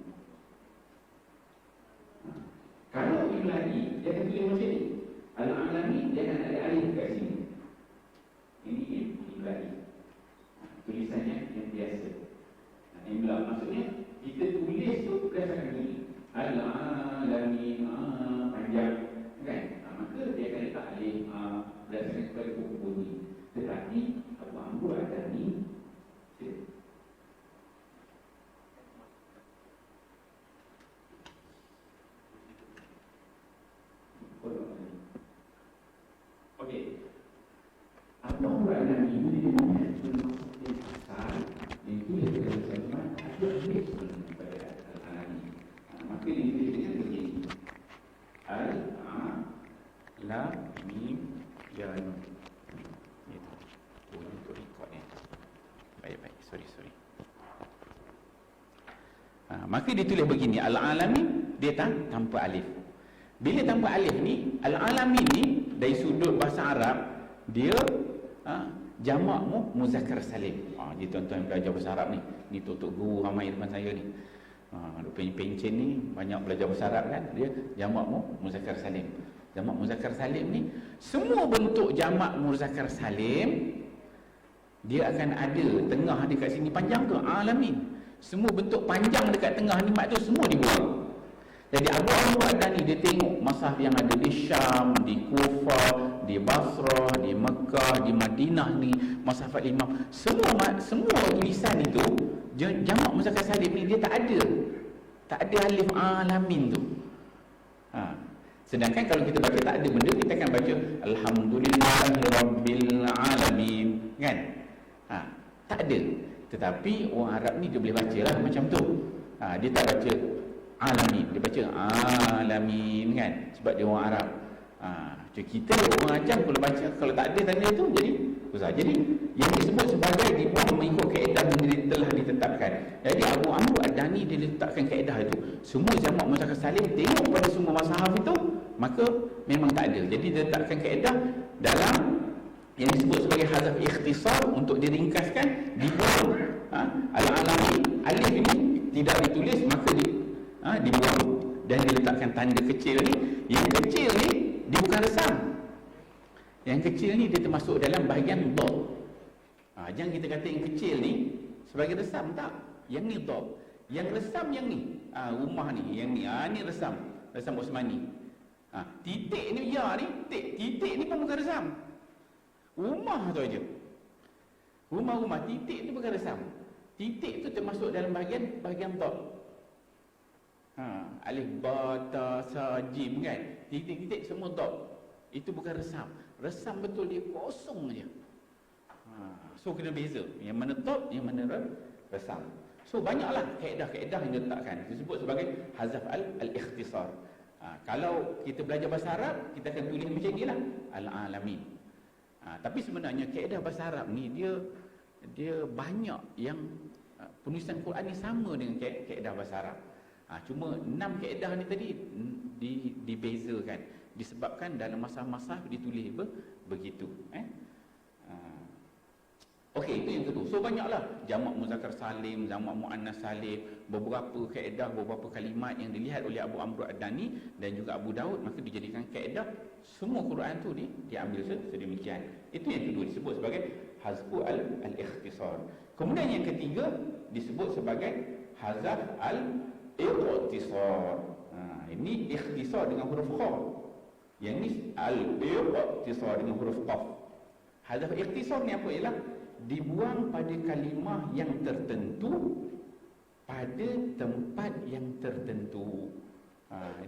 S1: Kalau lagi dia akan tulis macam ni. Al-alamin dia akan ada alif kat sini. Ini lagi. Tulisannya yang biasa. Imla maksudnya kita tulis tu berdasarkan ini. Al-alamin panjang kan? Maka dia akan letak alif berdasarkan kepada buku bunyi. Tetapi Abu Amru Ad-Dani okey. Abu Amru Ad-Dani ini dia bermaksud dia asal yang tulis dalam kalimat ada alif pada al-alamin. Maka dia tulis dengan begini. Al-Lam-Mim Ya Nun. Itu. Oh, ini untuk record ni. Baik, sorry. Maka dia tulis begini, al-alamin dia tanpa alif. Bila tanpa alif ni, al-alamin ni dari sudut bahasa Arab dia jamak muzakkar salim. Jadi tuan-tuan belajar bahasa Arab ni tutup guru ramai depan saya ni. Pencen ni banyak belajar bahasa Arab kan, dia jamak muzakkar salim. Jamak muzakkar salim ni, semua bentuk jamak muzakkar salim dia akan ada tengah dia kat sini panjang ke alamin. Semua bentuk panjang dekat tengah ni mak tu semua dibuang. Jadi Abu Amru Ad-Dani dia tengok mashaf yang ada di Syam, di Kufah, di Basrah, di Mekah, di Madinah ni, mashaf al-Imam, semua tulisan itu jamak muzakkar salim ni dia tak ada alif alamin tu. Sedangkan kalau kita baca tak ada benda, kita akan baca alhamdulillahirabbil alamin kan? Tak ada. Tetapi orang Arab ni dia boleh baca lah macam tu. Dia tak baca alamin, dia baca alamin kan, sebab dia orang Arab. Kita orang Ajam kalau baca, kalau tak ada tanda itu jadi susah. Jadi yang disebut sebagai dibuang mengikut kaedah yang telah ditetapkan. Jadi Abu Amru Ad-Dani dia letakkan kaedah itu. Semua jamak muzakkar salim tengok pada semua mashaf itu, maka memang tak ada. Jadi dia letakkan kaedah dalam yang disebut sebagai hazaf ikhtisar, untuk diringkaskan, dibuang al-alamin, alif ini tidak ditulis, maka dibuang dan diletakkan tanda kecil ni. Yang kecil ni dia bukan resam. Yang kecil ni dia termasuk dalam bahagian dot. Jangan kita kata yang kecil ni sebagai resam, tak. Yang ni dot. Yang resam yang ni, rumah ni, yang ni, ni resam Osmani. Titik ni ya ni, titik ni pun bukan resam. Rumah tu aja. Rumah-rumah, titik ni bukan resam. Titik tu termasuk dalam bahagian dot. Alif, ba, ta, sa, jim kan, titik-titik semua dot. Itu bukan resam. Resam betul dia kosong aja. So kena beza yang mana dot, yang mana resam. So banyaklah kaedah-kaedah yang diletakkan, disebut sebagai hazaf al-ikhtisar. Kalau kita belajar bahasa Arab, kita akan tulis macam ni lah, al-alamin. Tapi sebenarnya kaedah bahasa Arab ni dia banyak yang penulisan Quran ni sama dengan kaedah bahasa Arab. Cuma 6 kaedah ni tadi dibezakan disebabkan dalam masa-masa ditulis begitu. Okey, itu yang kedua. So banyaklah jamak muzakkar salim, jamak muannas salim, beberapa kaedah, beberapa kalimat yang dilihat oleh Abu Amru Ad-Dani dan juga Abu Daud, maka dijadikan kaedah semua Quran tu diambil sedemikian. Itu yang kedua disebut sebagai hazfu al-ikhtisar. Kemudian yang ketiga disebut sebagai hazaf al-ikhtisar. Ini ikhtisar dengan huruf kha. Yang ni al-ikhtisar dengan huruf qaf. Hazaf ikhtisar ni apa? Ialah dibuang pada kalimah yang tertentu pada tempat yang tertentu.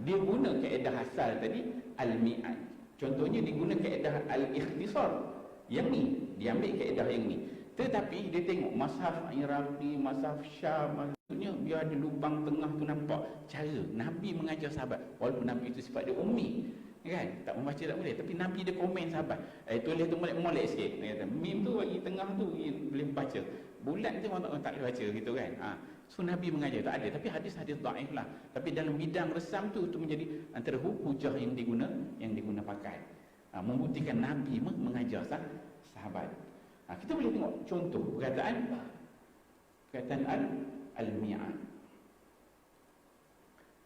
S1: Dia guna kaedah asal tadi al-mi'ad. Contohnya dia guna kaedah al-ikhtisar. Yang ni diambil kaedah yang ni. Tetapi dia tengok mashaf Iraqi, mashaf Syam, maksudnya biar ada lubang tengah tu nampak cara Nabi mengajar sahabat. Walaupun Nabi itu sifat dia ummi, kan, tak membaca tak boleh, tapi Nabi dia komen sahabat, tulis tu molek-molek sikit, dia kata mim tu bagi tengah tu boleh baca, bulat tu orang tak boleh baca gitu kan. So Nabi mengajar tak ada, tapi hadis-hadis dhaif lah, tapi dalam bidang resam tu menjadi antara hujah yang diguna pakai, membuktikan Nabi mengajar sahabat. Kita boleh tengok contoh perkataan al-mi'ad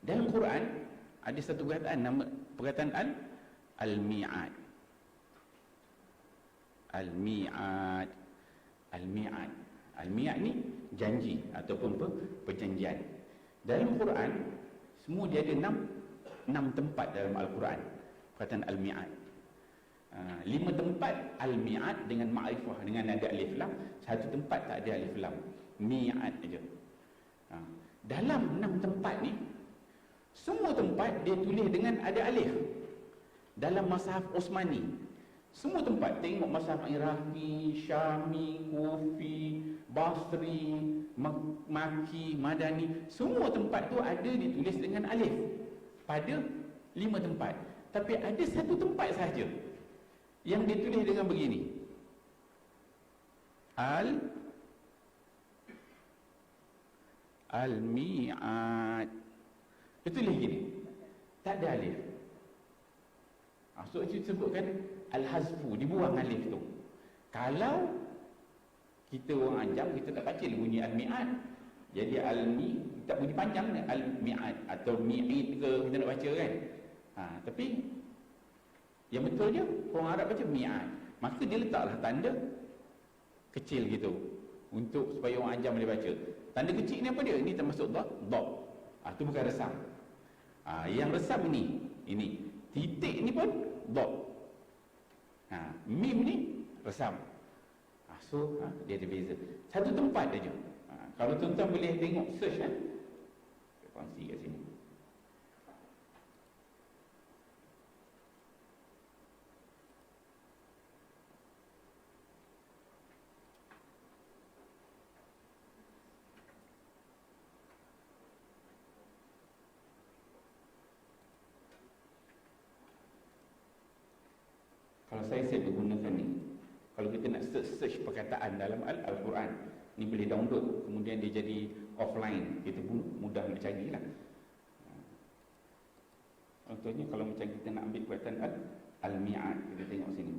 S1: dalam Quran. Ada satu perkataan, nama perkataan al-mi'ad. Al-mi'ad. Al-mi'ad. Al-mi'ad ni janji ataupun perjanjian. Dalam Quran semua dia ada 6 tempat dalam Al-Quran perkataan al-mi'ad. 5 tempat al-mi'ad dengan ma'rifah, dengan ada alif lam. 1 tempat tak ada alif lam, mi'ad aja. Dalam 6 tempat ni, semua tempat dia tulis dengan ada alif. Dalam Mushaf Utsmani, semua tempat tengok Mushaf Iraqi, Syami, Kufi, Basri, Makki, Madani, semua tempat tu ada ditulis dengan alif pada 5 tempat. Tapi ada 1 tempat sahaja yang ditulis dengan begini, al-mi'ad. Dia tulis gini, tak ada alif. So itu disebutkan al-hazfu, dibuang alif tu. Kalau kita orang ajam, kita tak baca bunyi al-mi'ad, jadi al-mi tak bunyi panjang ni, al-mi'ad atau mi'id ke kita nak baca kan. Tapi yang betul dia orang Arab baca mi'ad, maka dia letaklah tanda kecil gitu untuk supaya orang ajam boleh baca. Tanda kecil ni apa dia? Ini termasuk dot. Tu bukan resam. Yang resam ini titik ni pun dot. Mim ni resam. So dia ada beza. 1 tempat aja. Kalau tuan-tuan boleh tengok search saya kongsi kat sini. Kalau saya gunakan ni, kalau kita nak search perkataan dalam Al-Quran ni, boleh download, kemudian dia jadi offline, kita pun mudah nak cari lah. Contohnya kalau macam kita nak ambil perkataan al-mi'ad, kita tengok sini.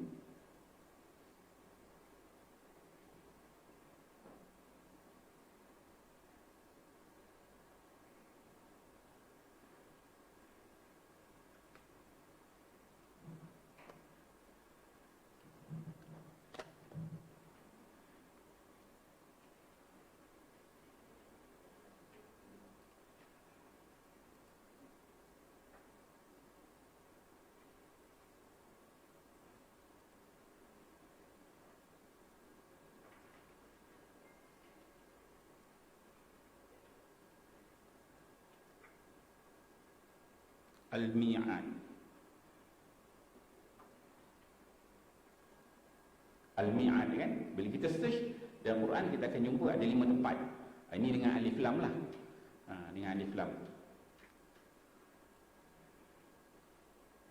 S1: Al-mi'ad. Al-mi'ad kan, bila kita search dalam Quran, kita akan jumpa ada 5 tempat. Ini dengan alif lam lah. Dengan alif lam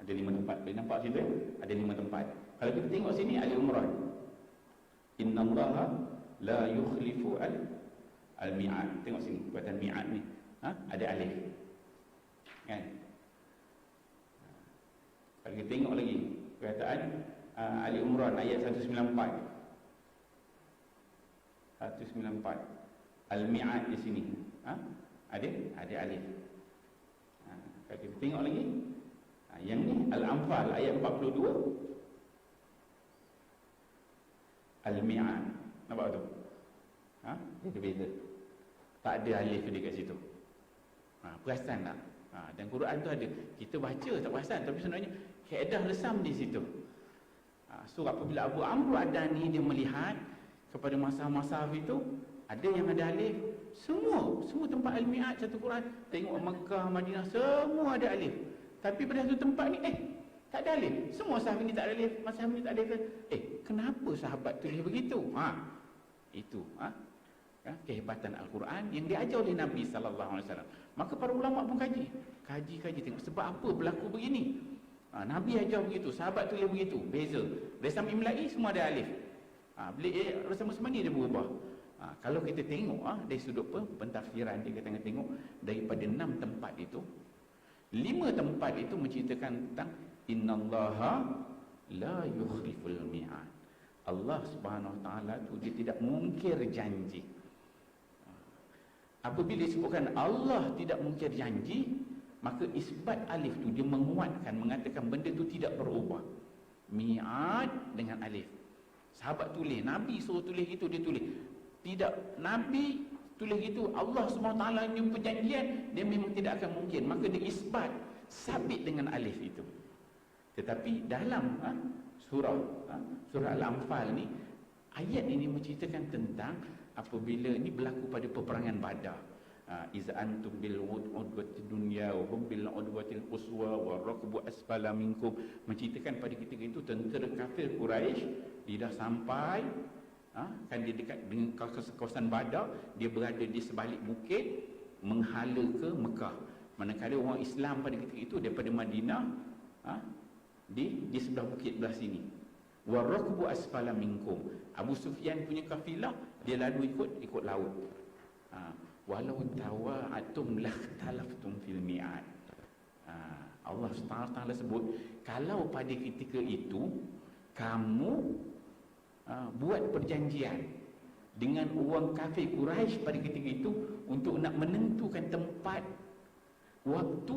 S1: ada 5 tempat. Boleh nampak situ ya? Ada 5 tempat. Kalau kita tengok sini, Ali Imran, innallaha la yukhlifu al-mi'ad. Tengok sini perkataan mi'ad ni, ada alif kan. Kalau kita tengok lagi perkataan Ali Imran ayat 194, al-mi'ad di sini ada alif. Kalau kita tengok lagi, yang ni Al-Anfal ayat 42, al-mi'ad, nampak tu? Dia beza, tak ada alif dia kat situ. Perasan tak? Dan Quran tu ada, kita baca tak perasan, tapi sebenarnya kaedah resam di situ. So apabila Abu Amr Adani dia melihat kepada masa-masa itu, ada yang ada alif, semua tempat al-mi'ad satu Quran, tengok Mekah, Madinah, semua ada alif. Tapi pada satu tempat ni tak ada alif. Semua sahab ni tak ada alif, masa ni tak ada alif. Kenapa sahabat tulis begitu? Itu kehebatan Al-Quran yang diajar oleh Nabi sallallahu alaihi wasallam. Maka para ulama pun kaji tengok sebab apa berlaku begini. Nabi ajar begitu, sahabat tulis begitu, beza. Resam Imla'i semua ada alif. Resam Usmani dia berubah. Kalau kita tengok dari sudut pentafsiran, dia kata tengok daripada 6 tempat itu, 5 tempat itu menceritakan tentang innallaha la yukhliful mi'ad. Allah Subhanahu Wa Taala tu dia tidak mungkir janji. Apabila disebutkan Allah tidak mungkir janji, maka isbat alif tu dia menguatkan, mengatakan benda tu tidak berubah. Mi'ad dengan alif. Sahabat tulis, Nabi suruh tulis itu, dia tulis. Tidak, Nabi tulis itu, Allah SWT punya perjanjian, dia memang tidak akan mungkin, maka dia isbat, sabit dengan alif itu. Tetapi dalam surah Al-Anfal ni, ayat ini menceritakan tentang apabila ini berlaku pada peperangan Badar. Iz antum bil udwati dunya wa hum bil udwatil quswa wa rakbu asfala minkum, menceritakan pada ketika itu tentera kafir Quraisy dia dah sampai kan dia dekat dengan kawasan Badar, dia berada di sebalik bukit menghala ke Mekah. Manakala orang Islam pada ketika itu daripada Madinah di sebelah bukit belah sini. Wa rakbu asfala minkum, Abu Sufyan punya kafilah dia lalu ikut laut. Walau tawa'atum lakhtalaftum fil mi'ad. Allah SWT sebut, kalau pada ketika itu kamu buat perjanjian dengan orang kafir Quraisy pada ketika itu untuk nak menentukan tempat waktu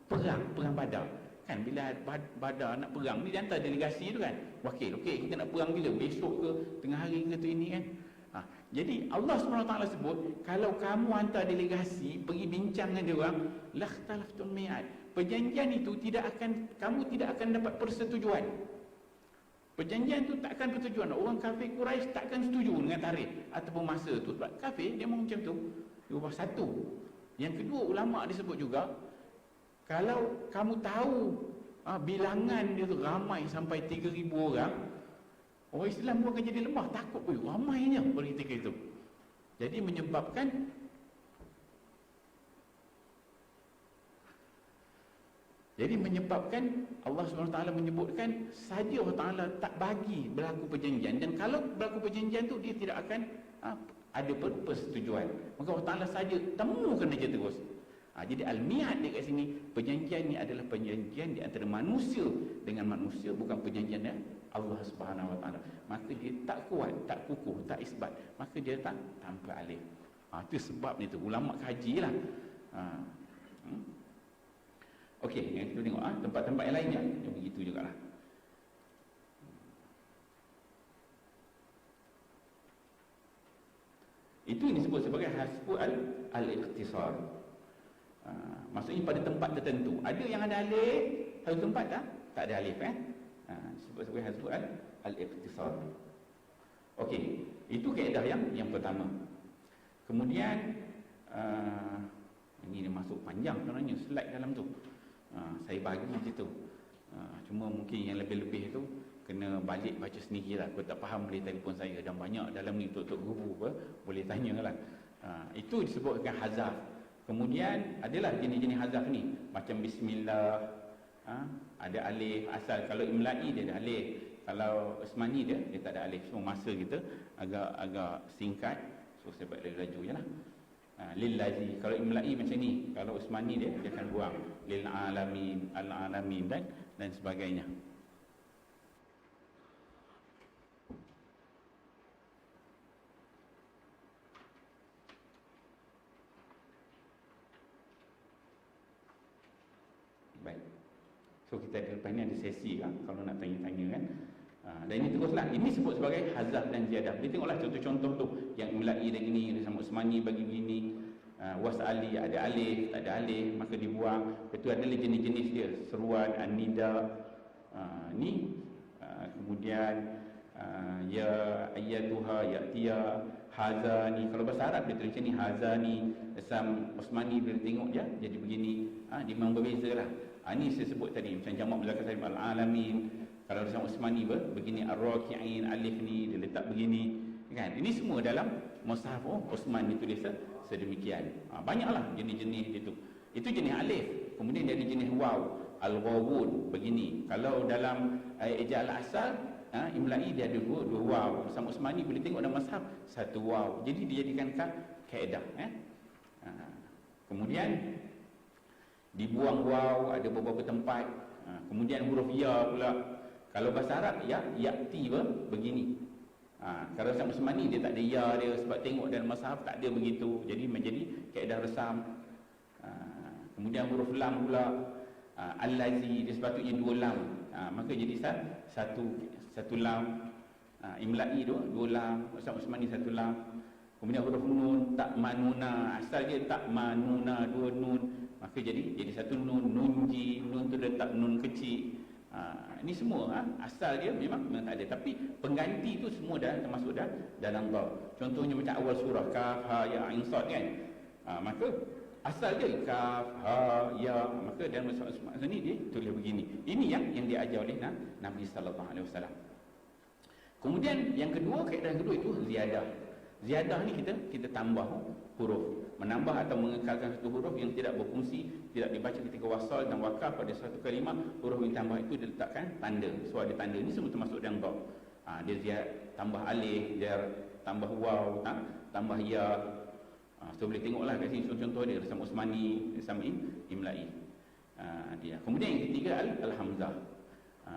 S1: perang Badar. Kan bila Badar nak perang ni, dia hantar delegasi tu kan, wakil, okey kita nak perang bila, besok ke, tengah hari ke tu ini kan. Jadi Allah SWT sebut, kalau kamu hantar delegasi pergi bincang dengan dia orang, lakhtalaftum mi'ad, perjanjian itu kamu tidak akan dapat persetujuan. Perjanjian itu tak akan persetujuan. Orang kafir Quraisy tak akan setuju dengan tarikh ataupun masa tu. Sebab kafir dia mahu macam tu. Dia ubah satu. Yang kedua, ulama disebut juga, kalau kamu tahu bilangan dia tu ramai sampai 3,000 orang, orang Islam pun akan jadi lemah, takut ramainya politik itu. Jadi menyebabkan Allah SWT menyebutkan saja Allah Ta'ala tak bagi berlaku perjanjian, dan kalau berlaku perjanjian tu dia tidak akan ada persetujuan, maka Allah Ta'ala saja temukan dia terus. Jadi al-mi'ad dia kat sini, perjanjian ni adalah perjanjian di antara manusia dengan manusia, bukan perjanjian Allah Subhanahu Wa Taala. Maka dia tak kuat, tak kukuh, tak isbat, maka dia tak tanpa alif. Itu sebab ni tu ulama kajilah. Okey, yang kita tengok tempat-tempat yang lainnya yang begitu jugalah. Itu yang disebut sebagai hasbu al-ikhtisar. Maksudnya pada tempat tertentu ada yang ada alif, satu tempat tak ada alif disebut sebagai hasbu al-ikhtisar. Okey, itu kaedah yang pertama. Kemudian ini dia masuk panjang sebenarnya slide dalam tu. Saya bagi macam tu. Cuma mungkin yang lebih-lebih tu kena balik baca sendirilah. Kalau tak faham boleh telefon saya, dan banyak dalam ni tok-tok guru boleh tanyalah. Itu disebutkan hazaf. Kemudian adalah jenis-jenis hazaf ni, macam bismillah, ada alif asal. Kalau Imla'i dia ada alif, kalau Usmani dia tak ada alif. So masa kita agak singkat, so saya buat laju je lah. Lillazi, kalau Imla'i macam ni, kalau Usmani dia akan buang lil alamin, al alamin dan sebagainya. Baik, so kita lepas ni ada sesi kan, kalau nak tanya-tanya kan. Dan ini teruslah, ini sebut sebagai hazaf dan ziyadah. Dia tengoklah contoh-contoh tu, yang Imla'i dan ini sama Usmani bagi begini, was'ali ada alif, tak ada alif maka dibuang. Itu adalah jenis-jenis dia, seruan, an-nida, kemudian ya ayyatuha, ya'tiya, hazani. Kalau bahasa Arab dia tulis macam ni, hazani. Asam Usmani bila tengok dia jadi begini, dia memang berbeza lah. Ini saya sebut tadi, macam jamak belakang saya al-alamin. Kalau sama Usmani begini, ar-raki'in, alif ni dia letak begini kan. Ini semua dalam mushaf Uthman ditulis sedemikian. Banyaklah jenis-jenis itu. Itu jenis alif. Kemudian dari jenis waw, Al-Ghawun begini. Kalau dalam ejaan asal imla'i dia ada dua waw. Sama Usmani boleh tengok dalam mazhab satu waw. Jadi dijadikan kaedah. Kemudian dibuang waw ada beberapa tempat. Kemudian huruf ya pula. Kalau bahasa Arab ya'ti begini. Kalau sama Usmani dia tak ada ya dia, sebab tengok dalam mazhab tak ada begitu. Jadi menjadi kaedah resam. Kemudian huruf lam pula al-lazi, dia sepatutnya dua lam, maka jadi satu lam. Imla'i dua lam, sama Usmani satu lam. Kemudian huruf nun, tak manuna, asal dia tak manuna, dua nun, maka jadi satu nun. Nunji, nun tu letak nun kecil. Ini semua asal dia memang tak ada, tapi pengganti tu semua dah termasuk dalam bab. Contohnya macam awal surah kaf ha ya ain sad kan, maka asal dia kaf ha ya, maka dalam maksud ni dia tulis begini. Ini yang diajar oleh Nabi sallallahu alaihi wasallam. Kemudian yang kedua, kaedah yang kedua itu ziyadah ni kita tambah huruf, menambah atau mengekalkan satu huruf yang tidak berfungsi, tidak dibaca ketika wasal dan wakaf pada satu kalimah. Huruf yang tambah itu diletakkan tanda. So ada tanda, ni semua termasuk dalam bab. Dia tambah alif, dia tambah waw, tambah ya. So boleh tengoklah kat sini contoh dia Resam Usmani, Resam Imla'i. Dia. Kemudian yang ketiga Al-Hamzah.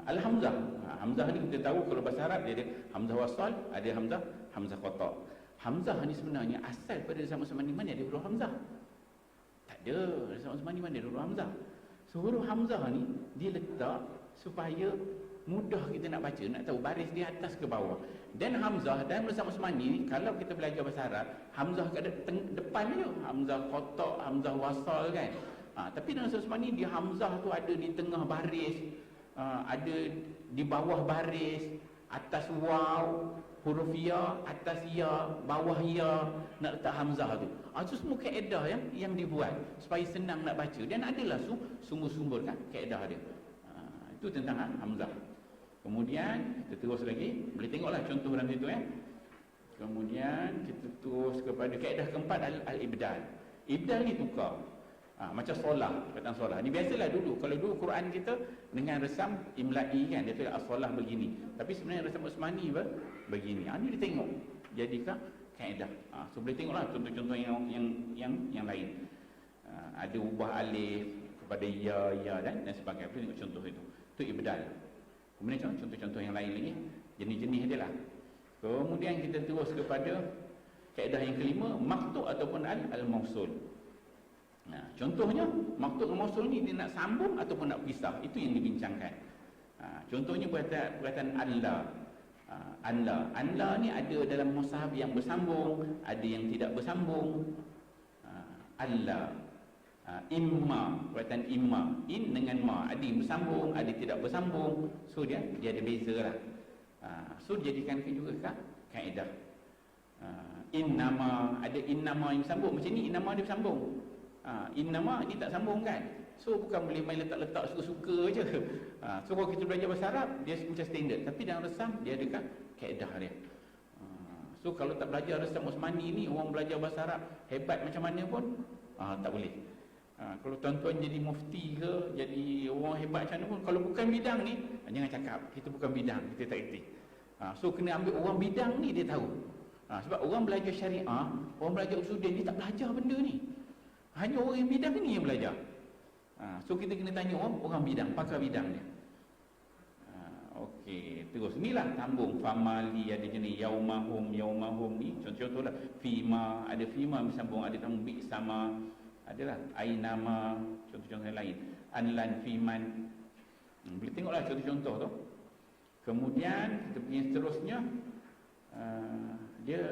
S1: Al-Hamzah. Hamzah ni kita tahu kalau bahasa Arab dia ada hamzah wasal, ada hamzah qata'. Hamzah ni sebenarnya asal pada Resam Usmani mana ada huruf hamzah? Tak ada. Resam Usmani mana ada huruf hamzah? So huruf hamzah ni dia letak supaya mudah kita nak baca, nak tahu baris di atas ke bawah. Dan hamzah dan Resam Usmani, kalau kita belajar bahasa Arab, hamzah kat depan je, hamzah qata', hamzah wasal kan. Tapi dalam Resam Usmani dia hamzah tu ada di tengah baris, ada di bawah baris, atas waw, huruf ya, atas ya, bawah ya, nak letak hamzah tu. Itu semua kaedah yang dibuat supaya senang nak baca, dan adalah sumber-sumber kan kaedah dia. Itu tentang hamzah. Kemudian kita terus lagi, boleh tengoklah contoh dalam situ Kemudian kita terus kepada kaedah keempat, al-ibdal. Ibdal ni tukar. Macam solah, kata solah ni biasalah dulu, kalau dulu Quran kita dengan resam imla'i kan, dia tulis as-solah begini, tapi sebenarnya resam Usmani begini. Ni dia tengok jadikah kaedah. So boleh tengoklah contoh-contoh yang lain. Ada ubah alif kepada ya dan sebagainya. Boleh tengok contoh itu ibdal. Kemudian contoh-contoh yang lain lagi, jenis-jenis dia lah. Kemudian kita terus kepada kaedah yang kelima, maqtu' ataupun al-mausul. Contohnya maqtu' al-mausul ni dia nak sambung ataupun nak pisah, itu yang dibincangkan. Contohnya perkataan Allah. Allah ni ada dalam mushaf yang bersambung, ada yang tidak bersambung. Allah. Imma, perkataan imma, in dengan ma, ada yang bersambung, ada yang tidak bersambung. So dia ada beza lah. So dijadikan juga kaedah. Innama, ada innama yang bersambung, macam ni innama dia bersambung. Innama ni tak sambung kan. So bukan boleh main letak-letak suka-suka je. So kalau kita belajar bahasa Arab, dia macam standard, tapi dalam resam dia ada kaedah dia. So kalau tak belajar Resam Usmani ni, orang belajar bahasa Arab hebat macam mana pun tak boleh. Kalau tuan-tuan jadi mufti ke, jadi orang hebat macam mana pun, kalau bukan bidang ni, jangan cakap kita bukan bidang, kita tak erti. So kena ambil orang bidang ni, dia tahu. Sebab orang belajar syariah, orang belajar usuluddin, dia tak belajar benda ni. Hanya orang yang bidang ni yang belajar. So kita kena tanya orang bidang, pakar bidang dia. Okey, terus inilah tambung famali, ada jenis yaumahum ni contoh-contoh lah. Fima, ada fima bersambung, ada tambung bi sama, adalah ainama, contoh-contoh yang lain. Anlan, fiman. Boleh tengoklah contoh-contoh tu. Kemudian kita pergi seterusnya, dia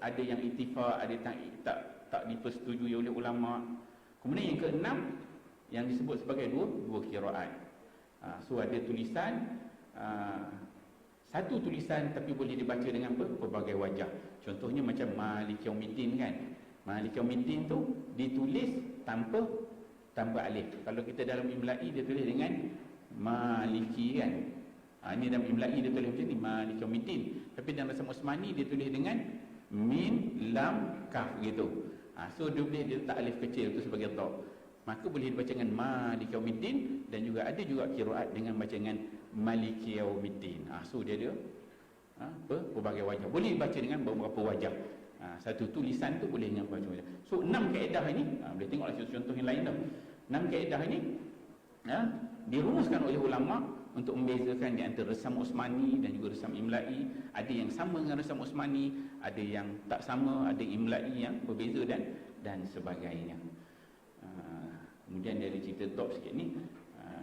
S1: ada yang ittifaq, ada tak dipersetujui oleh ulama. Kemudian yang keenam yang disebut sebagai dua qiraat. So ada tulisan, satu tulisan tapi boleh dibaca dengan berbagai wajah. Contohnya macam Malik Yaumiddin kan. Malik Yaumiddin tu ditulis tanpa alif. Kalau kita dalam imla'i dia tulis dengan Maliki kan. Ini dalam imla'i dia tulis macam ni, Malik Yaumiddin. Tapi dalam Resam Usmani dia tulis dengan min lam kaf gitu. So dia boleh dia letak alif kecil tu sebagai ta. maka boleh dibaca dengan Maliki Yaumiddin, dan juga ada juga qiraat dengan baca dengan Maliki Yaumiddin. So dia ada berbagai wajah, boleh dibaca dengan beberapa wajah. Satu tulisan tu boleh dengan baca wajah. So 6 kaedah ini, boleh tengoklah contoh yang lain tu. 6 kaedah ini dirumuskan oleh ulama untuk membezakan di antara resam Osmani dan juga resam Imla'i. Ada yang sama dengan resam Osmani, ada yang tak sama, ada Imla'i yang berbeza dan sebagainya. Kemudian dari cerita top sikit ni,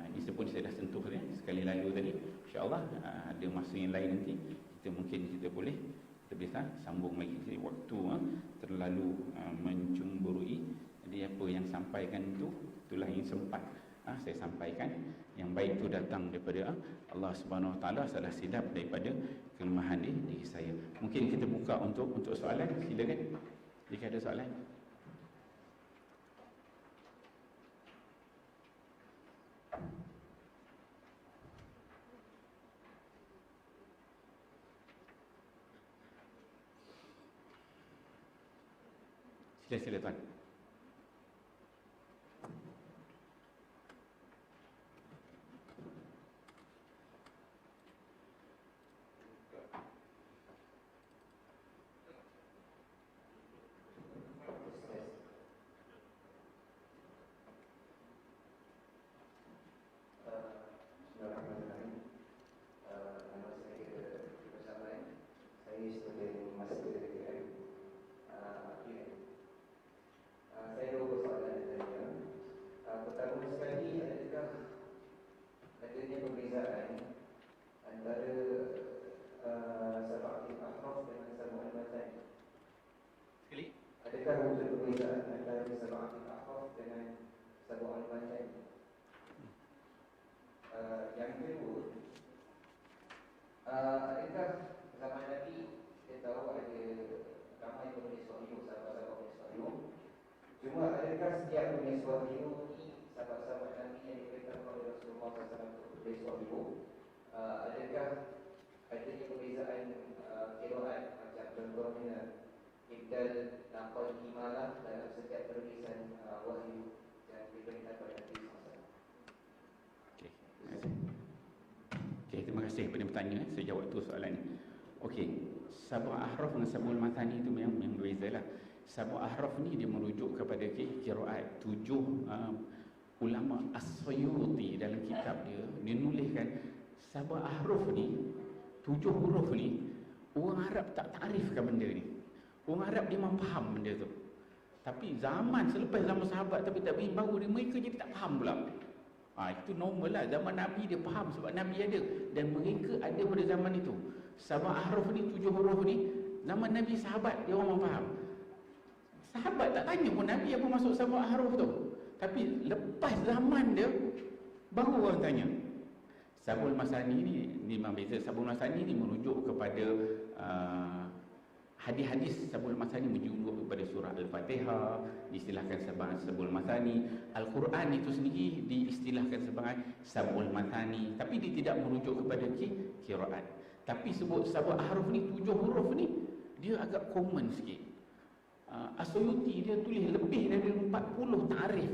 S1: ini pun saya dah sentuh sekali lalu tadi. InsyaAllah ada masa yang lain nanti kita boleh sambung lagi. Jadi waktu terlalu mencemburui. Jadi apa yang sampaikan itulah yang sempat saya sampaikan. Yang baik itu datang daripada Allah Subhanahu Wa Taala, salah silap daripada kelemahan diri saya. Mungkin kita buka untuk soalan, silakan jika ada soalan. Sila tuan. Terima kasih kepada bertanya. Saya jawab tu soalan ni. Okey, sab'ah ahraf dengan sab'ul mathani itu memang berbeza lah. Sab'ah ahraf ni dia merujuk kepada qiraat 7 ulama As-Suyuti dalam kitab dia nuliskan sab'ah ahraf ni, 7 huruf ni, orang Arab tak takrifkan benda ni. Orang Arab dia memang faham benda tu. Tapi selepas zaman sahabat tapi baru mereka jadi tak faham pula. Itu normal lah. Zaman Nabi dia faham sebab Nabi ada, dan mereka ada pada zaman itu. Sab'ah ahraf ni, 7 huruf ni, zaman Nabi sahabat dia orang faham. Sahabat tak tanya pun Nabi apa maksud sab'ah ahraf tu. Tapi lepas zaman dia baru orang tanya. Sab'ul Masani ni memang beza. Sab'ul Masani ni merujuk kepada hadis-hadis. Sab'ul Masani merujuk kepada surah Al-Fatihah, diistilahkan sebagai Sab'ul Masani. Al-Quran itu sendiri diistilahkan sebagai Sab'ul Masani, tapi dia tidak merujuk kepada qiraat. Tapi sebut sab'ah ahraf ni, 7 huruf ni, dia agak common sikit. As-Suyuti dia tulis lebih dari 40 takrif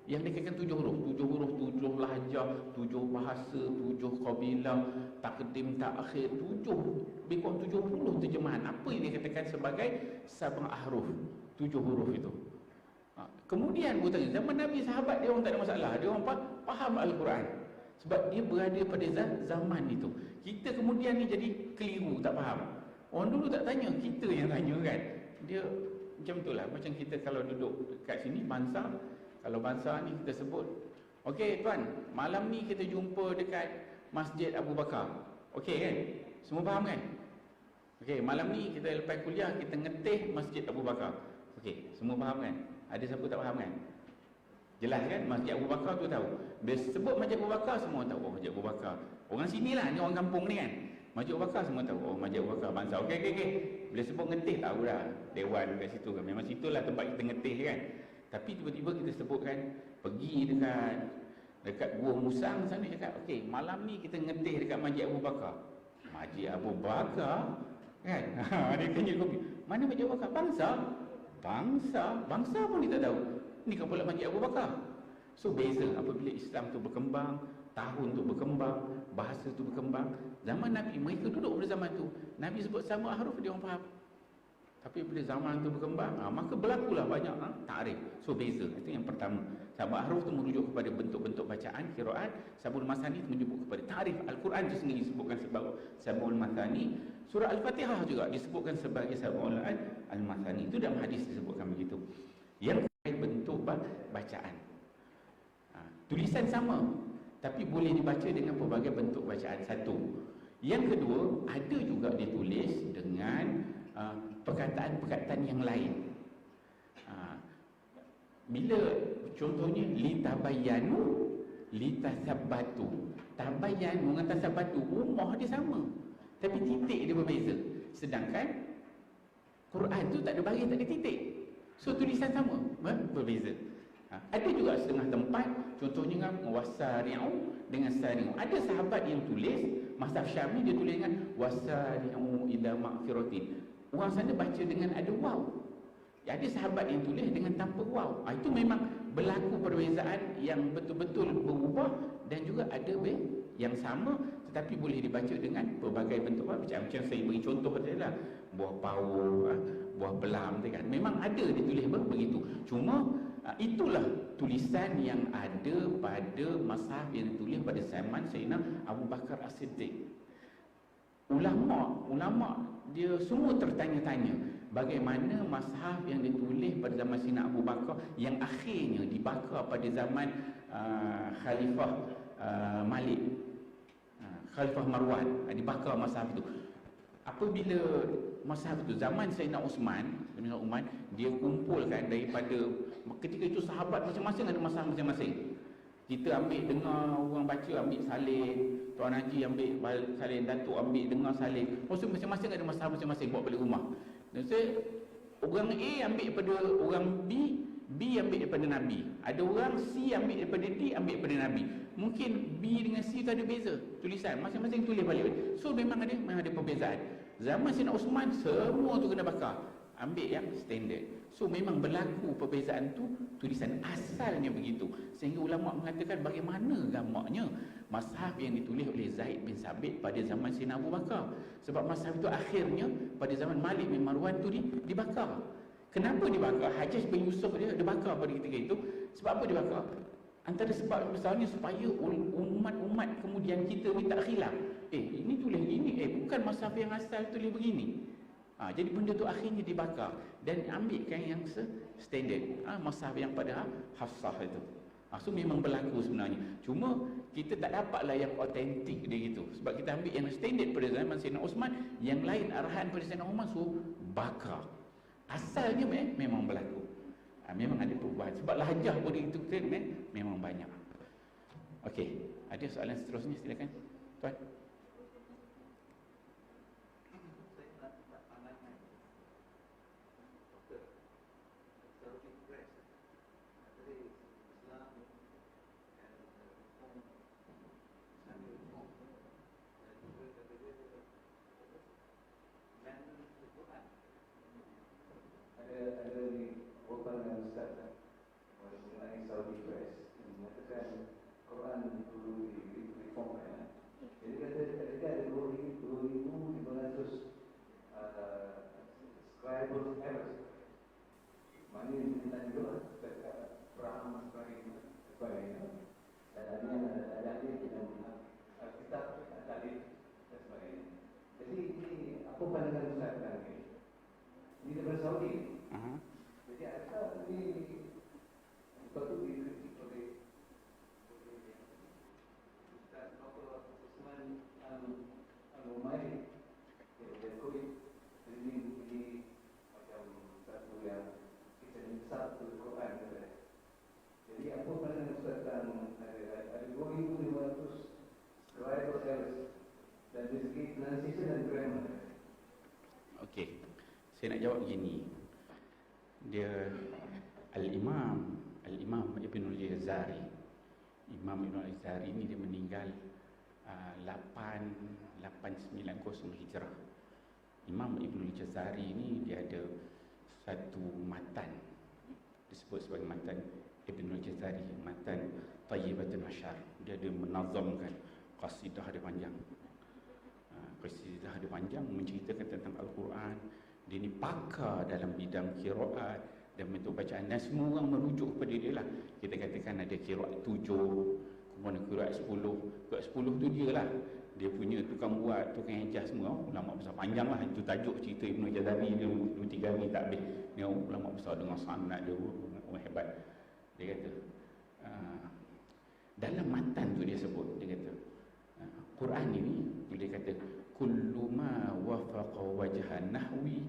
S1: yang dikatakan 7 huruf. 7 huruf, 7 lahjah, 7 bahasa, 7 qabilah, takdim, takhir, 70 terjemahan apa yang dikatakan sebagai sab'ah ahruf, 7 huruf itu. Kemudian bertanya, zaman Nabi sahabat dia orang tak ada masalah, dia orang faham Al-Quran sebab dia berada pada zaman itu. Kita kemudian ni jadi keliru, tak faham. Orang dulu tak tanya, kita yang tanya kan. Dia macam itulah, macam kita kalau duduk kat sini bangsa, kalau bangsa ni kita sebut, okey tuan, malam ni kita jumpa dekat Masjid Abu Bakar. Okey kan? Semua faham kan? Okey, malam ni kita lepas kuliah kita ngetih Masjid Abu Bakar. Okey, semua faham kan? Ada siapa tak faham kan? Jelas kan? Masjid Abu Bakar tu tahu. Bila sebut Masjid Abu Bakar semua tahu. Oh, Masjid Abu Bakar. Orang sini lah, ni orang kampung ni kan. Masjid Abu Bakar semua tahu. Oh, Masjid Abu Bakar bangsa. Okey. Bila sebut ngetih tahu dah. Dewan kat situ kan. Memang situlah tempat kita ngetih kan. Tapi tiba-tiba kita sebut kan, pergi dekat Gua Musang sana cakap, okey, malam ni kita ngetih dekat Masjid Abu Bakar. Masjid Abu Bakar kan? Dia tanya kopi, mana Masjid Abu Bakar? Bangsa pun dia tak tahu. Ni kan pula Masjid Abu Bakar. So beza apabila Islam tu berkembang, tahun tu berkembang, bahasa tu berkembang. Zaman Nabi, mereka duduk pada zaman tu, Nabi sebut sama huruf dia orang faham. Tapi bila zaman tu berkembang, maka berlakulah banyak takrif. So beza. Itu yang pertama. Sabak huruf tu merujuk kepada bentuk-bentuk bacaan, qiraat. Sabul masani tu menyebut kepada takrif. Al-Quran tu sendiri disebutkan sebagai sabul masani. Surah Al-Fatihah juga disebutkan sebagai sabul al-masani. Itu dalam hadis disebutkan begitu. Yang bentuk bacaan. Tulisan sama, tapi boleh dibaca dengan pelbagai bentuk bacaan. Satu. Yang kedua, ada juga ditulis dengan perkataan-perkataan yang lain. Bila contohnya litabayanu, litasabatu. Tabayanu dengan tasabatu, rumah dia sama, tapi titik dia berbeza. Sedangkan Quran tu tak ada baris, tak ada titik. So tulisan sama, berbeza. Ada juga setengah tempat, contohnya dengan wasari'u dengan sari'u. Ada sahabat yang tulis Mazhab Syafi'i, dia tulis dengan wasari'u ila maghfiratin. Orang sana baca dengan ada waw. Ada sahabat yang tulis dengan tanpa waw. Itu memang berlaku perbezaan yang betul-betul berubah, dan juga ada yang sama tetapi boleh dibaca dengan pelbagai bentuk bacaan. Macam saya beri contoh adalah buah pau, buah belam tu kan. Memang ada ditulis begitu. Cuma itulah tulisan yang ada pada mazhab yang ditulis pada zaman Sayyidina Abu Bakar As-Siddiq. Ulama dia semua tertanya-tanya bagaimana mazhab yang ditulis pada zaman Sayyidina Abu Bakar yang akhirnya dibakar pada zaman Khalifah Malik, Khalifah Marwan, dibakar mazhab itu. Apabila mazhab itu zaman Sayyidina Uthman, dia kumpulkan daripada ketika itu sahabat masing-masing ada mazhab masing-masing. Kita ambil dengar orang baca, ambil salin, Tuan Haji ambil salin, Datuk ambil dengar salin. Maksud masing-masing ada mazhab masing-masing bawa balik rumah. Dan saya, orang A ambil daripada orang B, B ambil daripada Nabi. Ada orang C ambil daripada D, ambil daripada Nabi. Mungkin B dengan C tu ada beza tulisan, masing-masing tulis balik. So memang ada perbezaan. Zaman Sayyidina Uthman semua tu kena bakar, ambil yang standard. So memang berlaku perbezaan tu, tulisan asalnya begitu. Sehingga ulama mengatakan bagaimana gamaknya mazhab yang ditulis oleh Zaid bin Sabit pada zaman Sayyidina Abu Bakar. Sebab mazhab itu akhirnya pada zaman Malik bin Marwan tu dibakar. Kenapa dibakar? Hajjaj bin Yusuf dia bakar pada ketika itu. Sebab apa dibakar? Antara sebab besarnya supaya umat-umat kemudian kita ni tak khilaf. Ini tulis gini, bukan mazhab yang asal tulis begini. Jadi benda tu akhirnya dibakar dan ambilkan yang standard, mazhab yang pada Hafsah itu. So memang berlaku sebenarnya. Cuma kita tak dapatlah yang autentik dia gitu. Sebab kita ambil yang standard pada zaman Sayyidina Uthman, yang lain arahan pada Sayyidina Umar, so bakar. Asalnya memang berlaku. Memang ada perubahan. Sebab lahjah pun itu memang banyak. Okey, ada soalan seterusnya, silakan tuan.
S2: Ada di Quran yang Ustaz mengenai Saudi Press yang mengatakan Quran perlu direformkan. Jadi kata ada 2,500 scribal errors. Maknanya kita juga dekat perang sebagainya. Dan ada yang kita tadi dan sebagainya. Jadi ini apa pandangan Ustaz tentang ini? Ini daripada Saudi. Jadi adakah ini patut dikritik oleh Ustaz Dr. Usman Al-Umairi yang COVID ini macam satu yang kita insaf ke Quran. Jadi apa pandangan Ustaz tentang ada 2,500 scribal errors dan dari segi pronunciation dan grammar?
S1: Okey, saya nak jawab begini. Dia Al-Imam Ibn al-Jazari. Imam Ibn al-Jazari ni dia meninggal 890 Hijrah. Imam Ibn al-Jazari ni dia ada satu matan disebut sebagai matan Ibn Jazari, matan Tayyibatul Masyar. Dia ada menazamkan qasidah dia panjang. Qasidah dia panjang menceritakan tentang Al-Quran. Dia ni pakar dalam bidang qiraat dan bentuk bacaan, dan semua orang merujuk kepada dia lah. Kita katakan ada qiraat 7, kemudian qiraat 10. Qiraat 10 tu dia lah, dia punya tukang buat, tukang ejaz semua, ulama besar. Panjang lah, itu tajuk cerita Ibn Jazari, dia 2-3 hari tak habis. Dia ulama besar dengan sanad dia, orang hebat. Dia kata dalam matan tu dia sebut, dia kata Quran ini, dia kata kullu ma wafaqa wajhan nahwi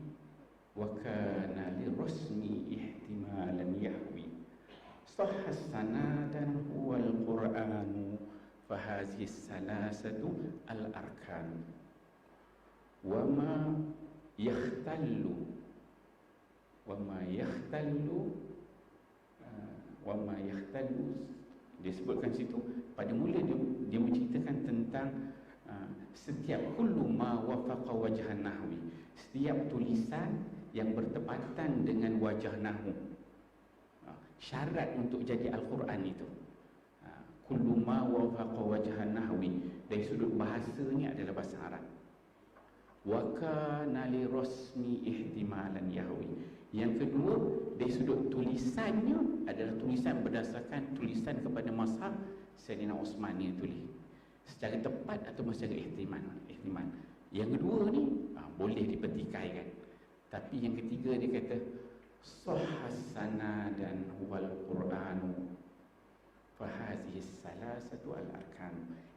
S1: wa kana li rasmi ihtimalan yahwi sahha sanadan huwa al-Qur'an fa hadhihi salasatu al-arkan wa ma yakhtallu dia sebutkan situ pada mula dia menceritakan tentang setiap kullu ma wafaqa wajhan nahwi, setiap tulisan yang bertepatan dengan wajah nahwu. Syarat untuk jadi Al-Quran itu kullu ma wafaqa wajhan nahwi, dari sudut bahasanya adalah bahasa Arab. Wa kana li rasmi ihtimalan yahwi. Yang kedua, dari sudut tulisannya adalah tulisan berdasarkan tulisan kepada mazhab Sayyidina Uthman yang tulis secara tepat atau secara ihtimal. Yang kedua ni boleh dipertikaikan. Tapi yang ketiga dia kata sahhasana dan huwal Qur'anu fa hadhihi salasatu al-arkan.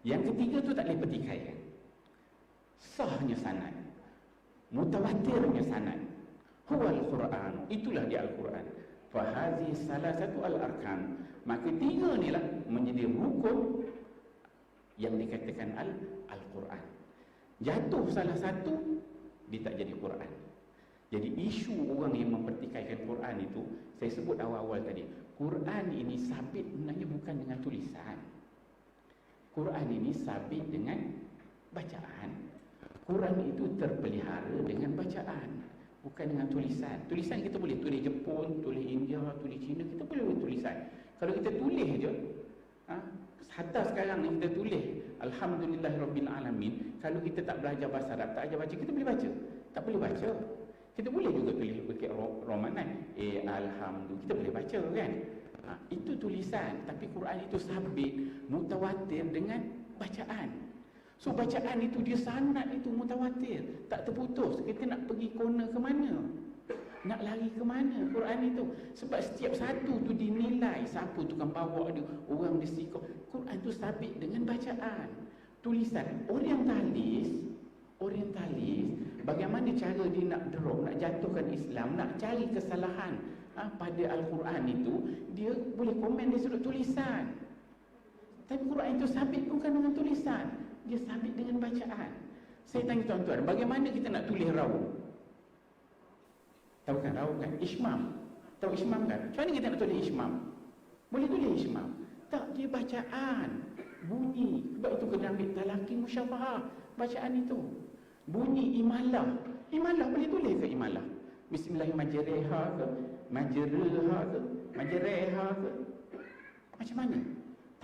S1: Yang ketiga tu tak boleh pertikaikan. Sahnya sanad, mutawatirnya sanad, huwal Qur'an, itulah dia Al-Quran. Fa hadhihi salasatu al-arkan. Maka tiga ni lah menjadi rukun yang dikatakan Al-Quran. Jatuh salah satu, dia tak jadi Quran. Jadi isu orang yang mempertikaikan Quran itu, saya sebut awal-awal tadi, Quran ini sabit sebenarnya bukan dengan tulisan. Quran ini sabit dengan bacaan. Quran itu terpelihara dengan bacaan, bukan dengan tulisan. Tulisan kita boleh tulis Jepun, tulis India, tulis Cina, kita boleh tulisan. Kalau kita tulis je, hatta sekarang ni kita tulis Alhamdulillahirabbil alamin, kalau kita tak belajar bahasa Arab, tak ajar baca, kita boleh baca? Tak boleh baca. Kita boleh juga tulis pakai romanan, alhamdulillah, kita boleh baca kan. Itu tulisan. Tapi Quran itu sabit, mutawatir dengan bacaan. So bacaan itu dia sanad itu mutawatir, tak terputus. Kita nak pergi corner ke mana, nak lari ke mana Quran itu, sebab setiap satu tu dinilai siapa tukang bawa dia, orang dia sikap. Quran tu sabit dengan bacaan. Tulisan orientalis bagaimana cara dia nak drop, nak jatuhkan Islam, nak cari kesalahan pada Al-Quran itu, dia boleh komen dari sudut tulisan. Tapi Quran itu sabit bukan dengan tulisan, dia sabit dengan bacaan. Saya tanya tuan-tuan, bagaimana kita nak tulis raum? Tahu kan raum kan? Ismam. Tahu ismam kan? Macam mana kita nak tulis ismam? Boleh tulis ismam? Tak, dia bacaan, bunyi. Sebab itu kena ambil talaqi musyafahah, bacaan itu. Bunyi imalah. Imalah boleh tulis ke imalah? Bismillahirrahmanirrahim ke? Majreha ke? Majreha ke? Macam mana?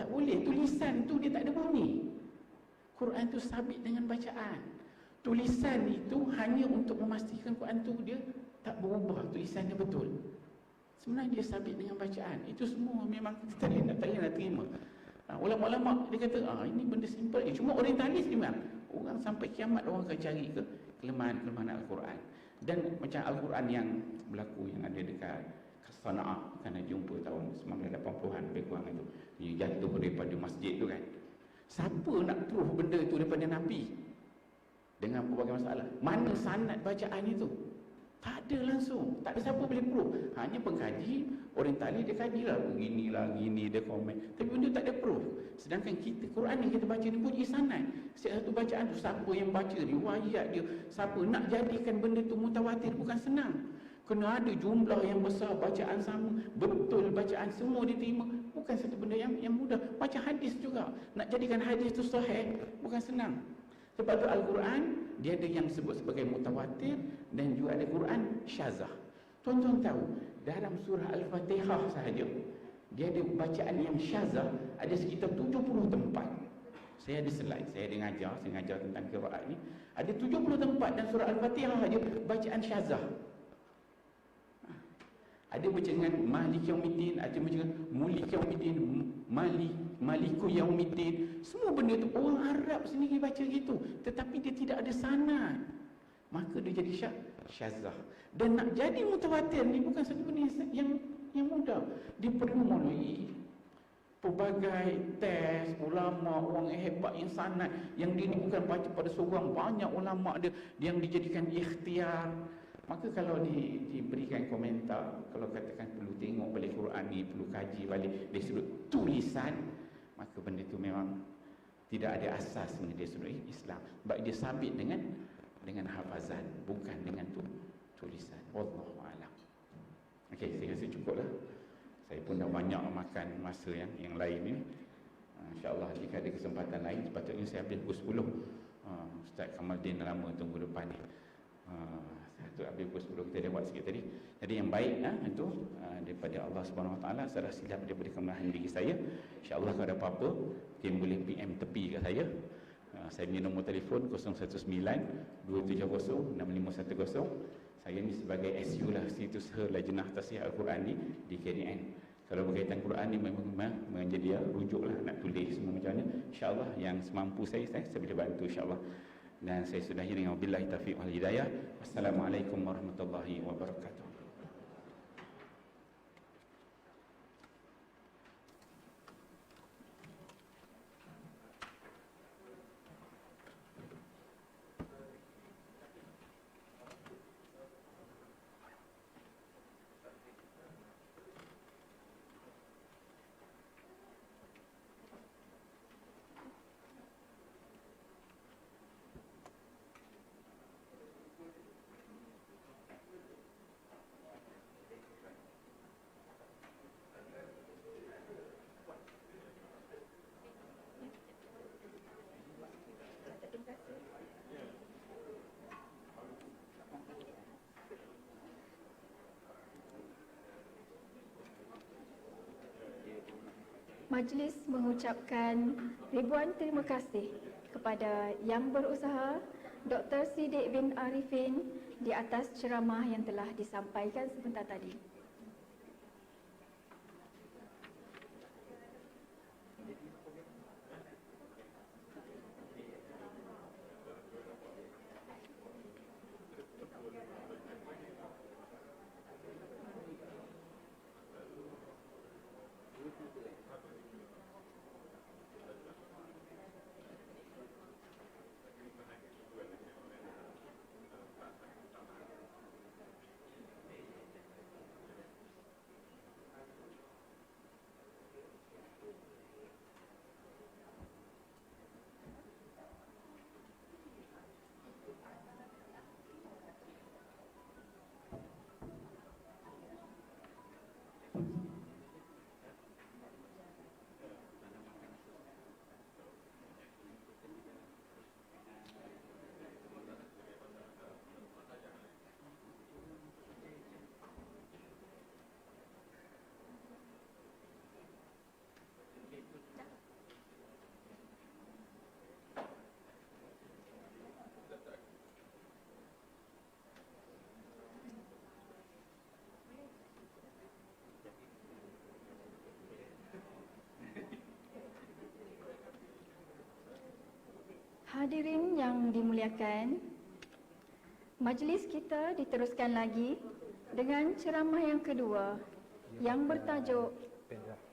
S1: Tak boleh. Tulisan tu dia tak ada bunyi. Quran tu sabit dengan bacaan. Tulisan itu hanya untuk memastikan Quran tu dia tak berubah, tulisannya betul. Sebenarnya dia sabit dengan bacaan. Itu semua memang kita tak boleh nak terima. Ulama-ulama dia kata ini benda simple je. Cuma orientalis dia memang orang sampai kiamat orang akan cari ke kelemahan-kelemahan Al-Quran. Dan macam Al-Quran yang berlaku yang ada dekat Sana'a, kerana jumpa tahun 1980-an lebih kurang itu, dia jatuh daripada masjid tu kan. Siapa nak proof benda itu daripada Nabi dengan berbagai masalah? Mana sanad bacaan itu? Tak ada langsung, tak ada siapa boleh proof. Hanya pengkaji orientalis dia kajilah beginilah, gini dia komen, tapi benda tak ada proof. Sedangkan kita Quran yang kita baca ni punya sanad. Setiap satu bacaan tu siapa yang baca, riwayat dia, siapa nak jadikan benda tu mutawatir bukan senang. Kena ada jumlah yang besar, bacaan sama, betul bacaan semua diterima, bukan satu benda yang mudah. Macam hadis juga, nak jadikan hadis tu sahih bukan senang. Sebab tu Al-Quran dia ada yang disebut sebagai mutawatir dan juga ada Quran syazah. Tuan-tuan tahu dalam surah Al-Fatihah sahaja Dia ada bacaan yang syazah, ada sekitar 70 tempat. Saya ada slide, saya ngajar tentang qiraat ni. Ada 70 tempat dan surah Al-Fatihah aja bacaan syazah. Ada baca dengan Malik Yaumiddin, ada baca dengan Mulik Yaumiddin, Maliku Yaumiddin. Semua benda tu orang Arab sendiri baca gitu, tetapi dia tidak ada sanad. Maka dia jadi syazah. Dan nak jadi mutawatir ni bukan satu benda yang mudah. Dia perlu melalui pelbagai tes ulama, orang hebat yang sanad, yang dia ni bukan baca pada seorang, banyak ulama dia yang dijadikan ikhtiar. Maka kalau diberikan komentar, kalau katakan perlu tengok balik Quran ni, perlu kaji balik dari sudut tulisan, maka benda tu memang tidak ada asasnya dari sudut Islam. Sebab dia sabit dengan hafazan, bukan dengan tulisan. Wallahu a'lam. Okey, saya rasa cukup lah. Saya pun dah banyak makan masa yang lain ni. InsyaAllah jika ada kesempatan lain, sepatutnya saya habis pukul 10. Ustaz Kamaldin lama tunggu depan ni. Satu habis pukul 10, kita dah buat sikit tadi. Jadi yang baik itu daripada Allah Subhanahu Wa Taala, salah silap daripada kemalahan diri saya. InsyaAllah kalau ada apa-apa, mungkin boleh PM tepi kat saya. Saya punya nombor telefon 019-270-6510. Saya ni sebagai SU lah, situs Lajnah Tasihih Al-Quran di KDN. Kalau berkaitan Quran ni memang menjadi rujuk lah, nak tulis semua macam mana. InsyaAllah yang semampu saya boleh bantu insyaAllah. Dan saya sudahi dengan wabillahi taufiq wal hidayah. Wassalamualaikum warahmatullahi wabarakatuh.
S3: Majlis mengucapkan ribuan terima kasih kepada Yang Berusaha Dr. Siddiq bin Arifin di atas ceramah yang telah disampaikan sebentar tadi. Hadirin yang dimuliakan, majlis kita diteruskan lagi dengan ceramah yang kedua yang bertajuk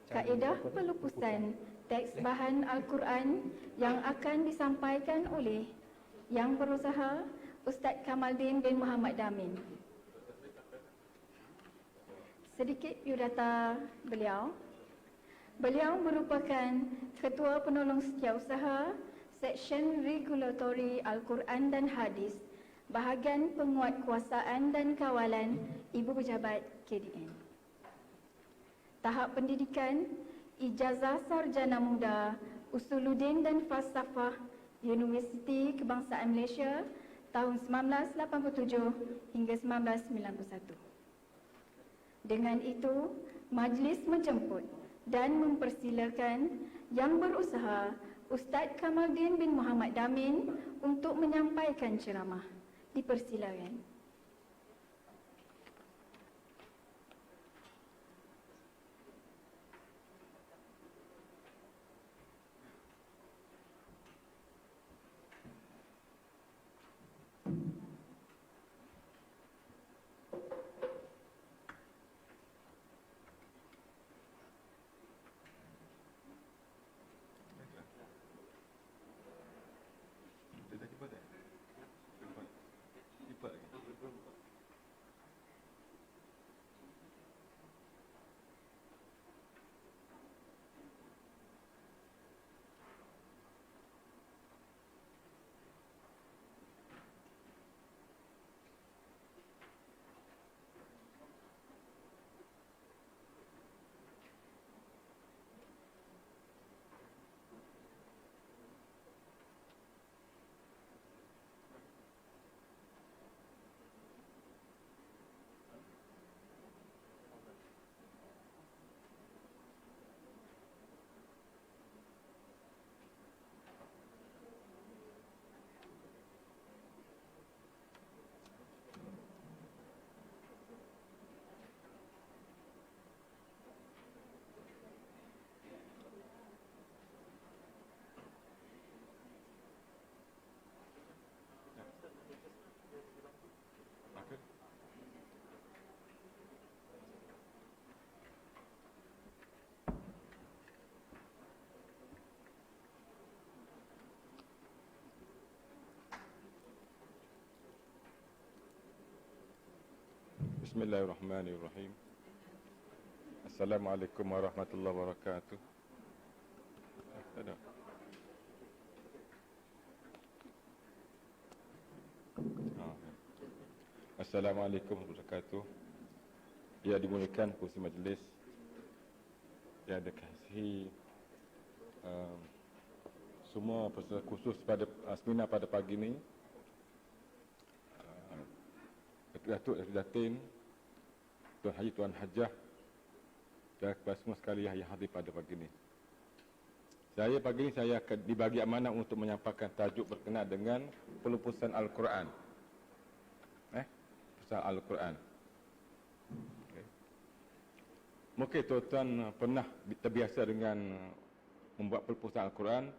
S3: Kaedah Pelupusan Teks Bahan Al-Quran yang akan disampaikan oleh Yang Berusaha Ustaz Kamaldin bin Muhammad Damin. Sedikit biodata beliau. Beliau merupakan Ketua Penolong Setiausaha Seksyen Regulatory Al-Quran dan Hadis, Bahagian Penguatkuasaan dan Kawalan Ibu Pejabat KDN. Tahap pendidikan Ijazah Sarjana Muda Usuluddin dan Falsafah Universiti Kebangsaan Malaysia tahun 1987 hingga 1991. Dengan itu, majlis menjemput dan mempersilakan Yang Berusaha Ustaz Kamaldin bin Muhammad Damin untuk menyampaikan ceramah. Dipersilakan.
S4: Bismillahirrahmanirrahim. Assalamualaikum warahmatullahi wabarakatuh. Ada. Assalamualaikum warahmatullahi wabarakatuh. Ya, dimuliakan pengurusi majlis yang dikasihi semua peserta khusus pada seminar pada pagi ini, Datuk Datin, Tuan Haji, Tuan Hajah, dan kepada semua sekalian yang hadir pada pagi ini. Pagi ini saya akan dibagi amanah untuk menyampaikan tajuk berkenaan dengan pelupusan Al-Quran. Pelupusan Al-Quran. Mungkin tuan-tuan pernah terbiasa dengan membuat pelupusan Al-Quran.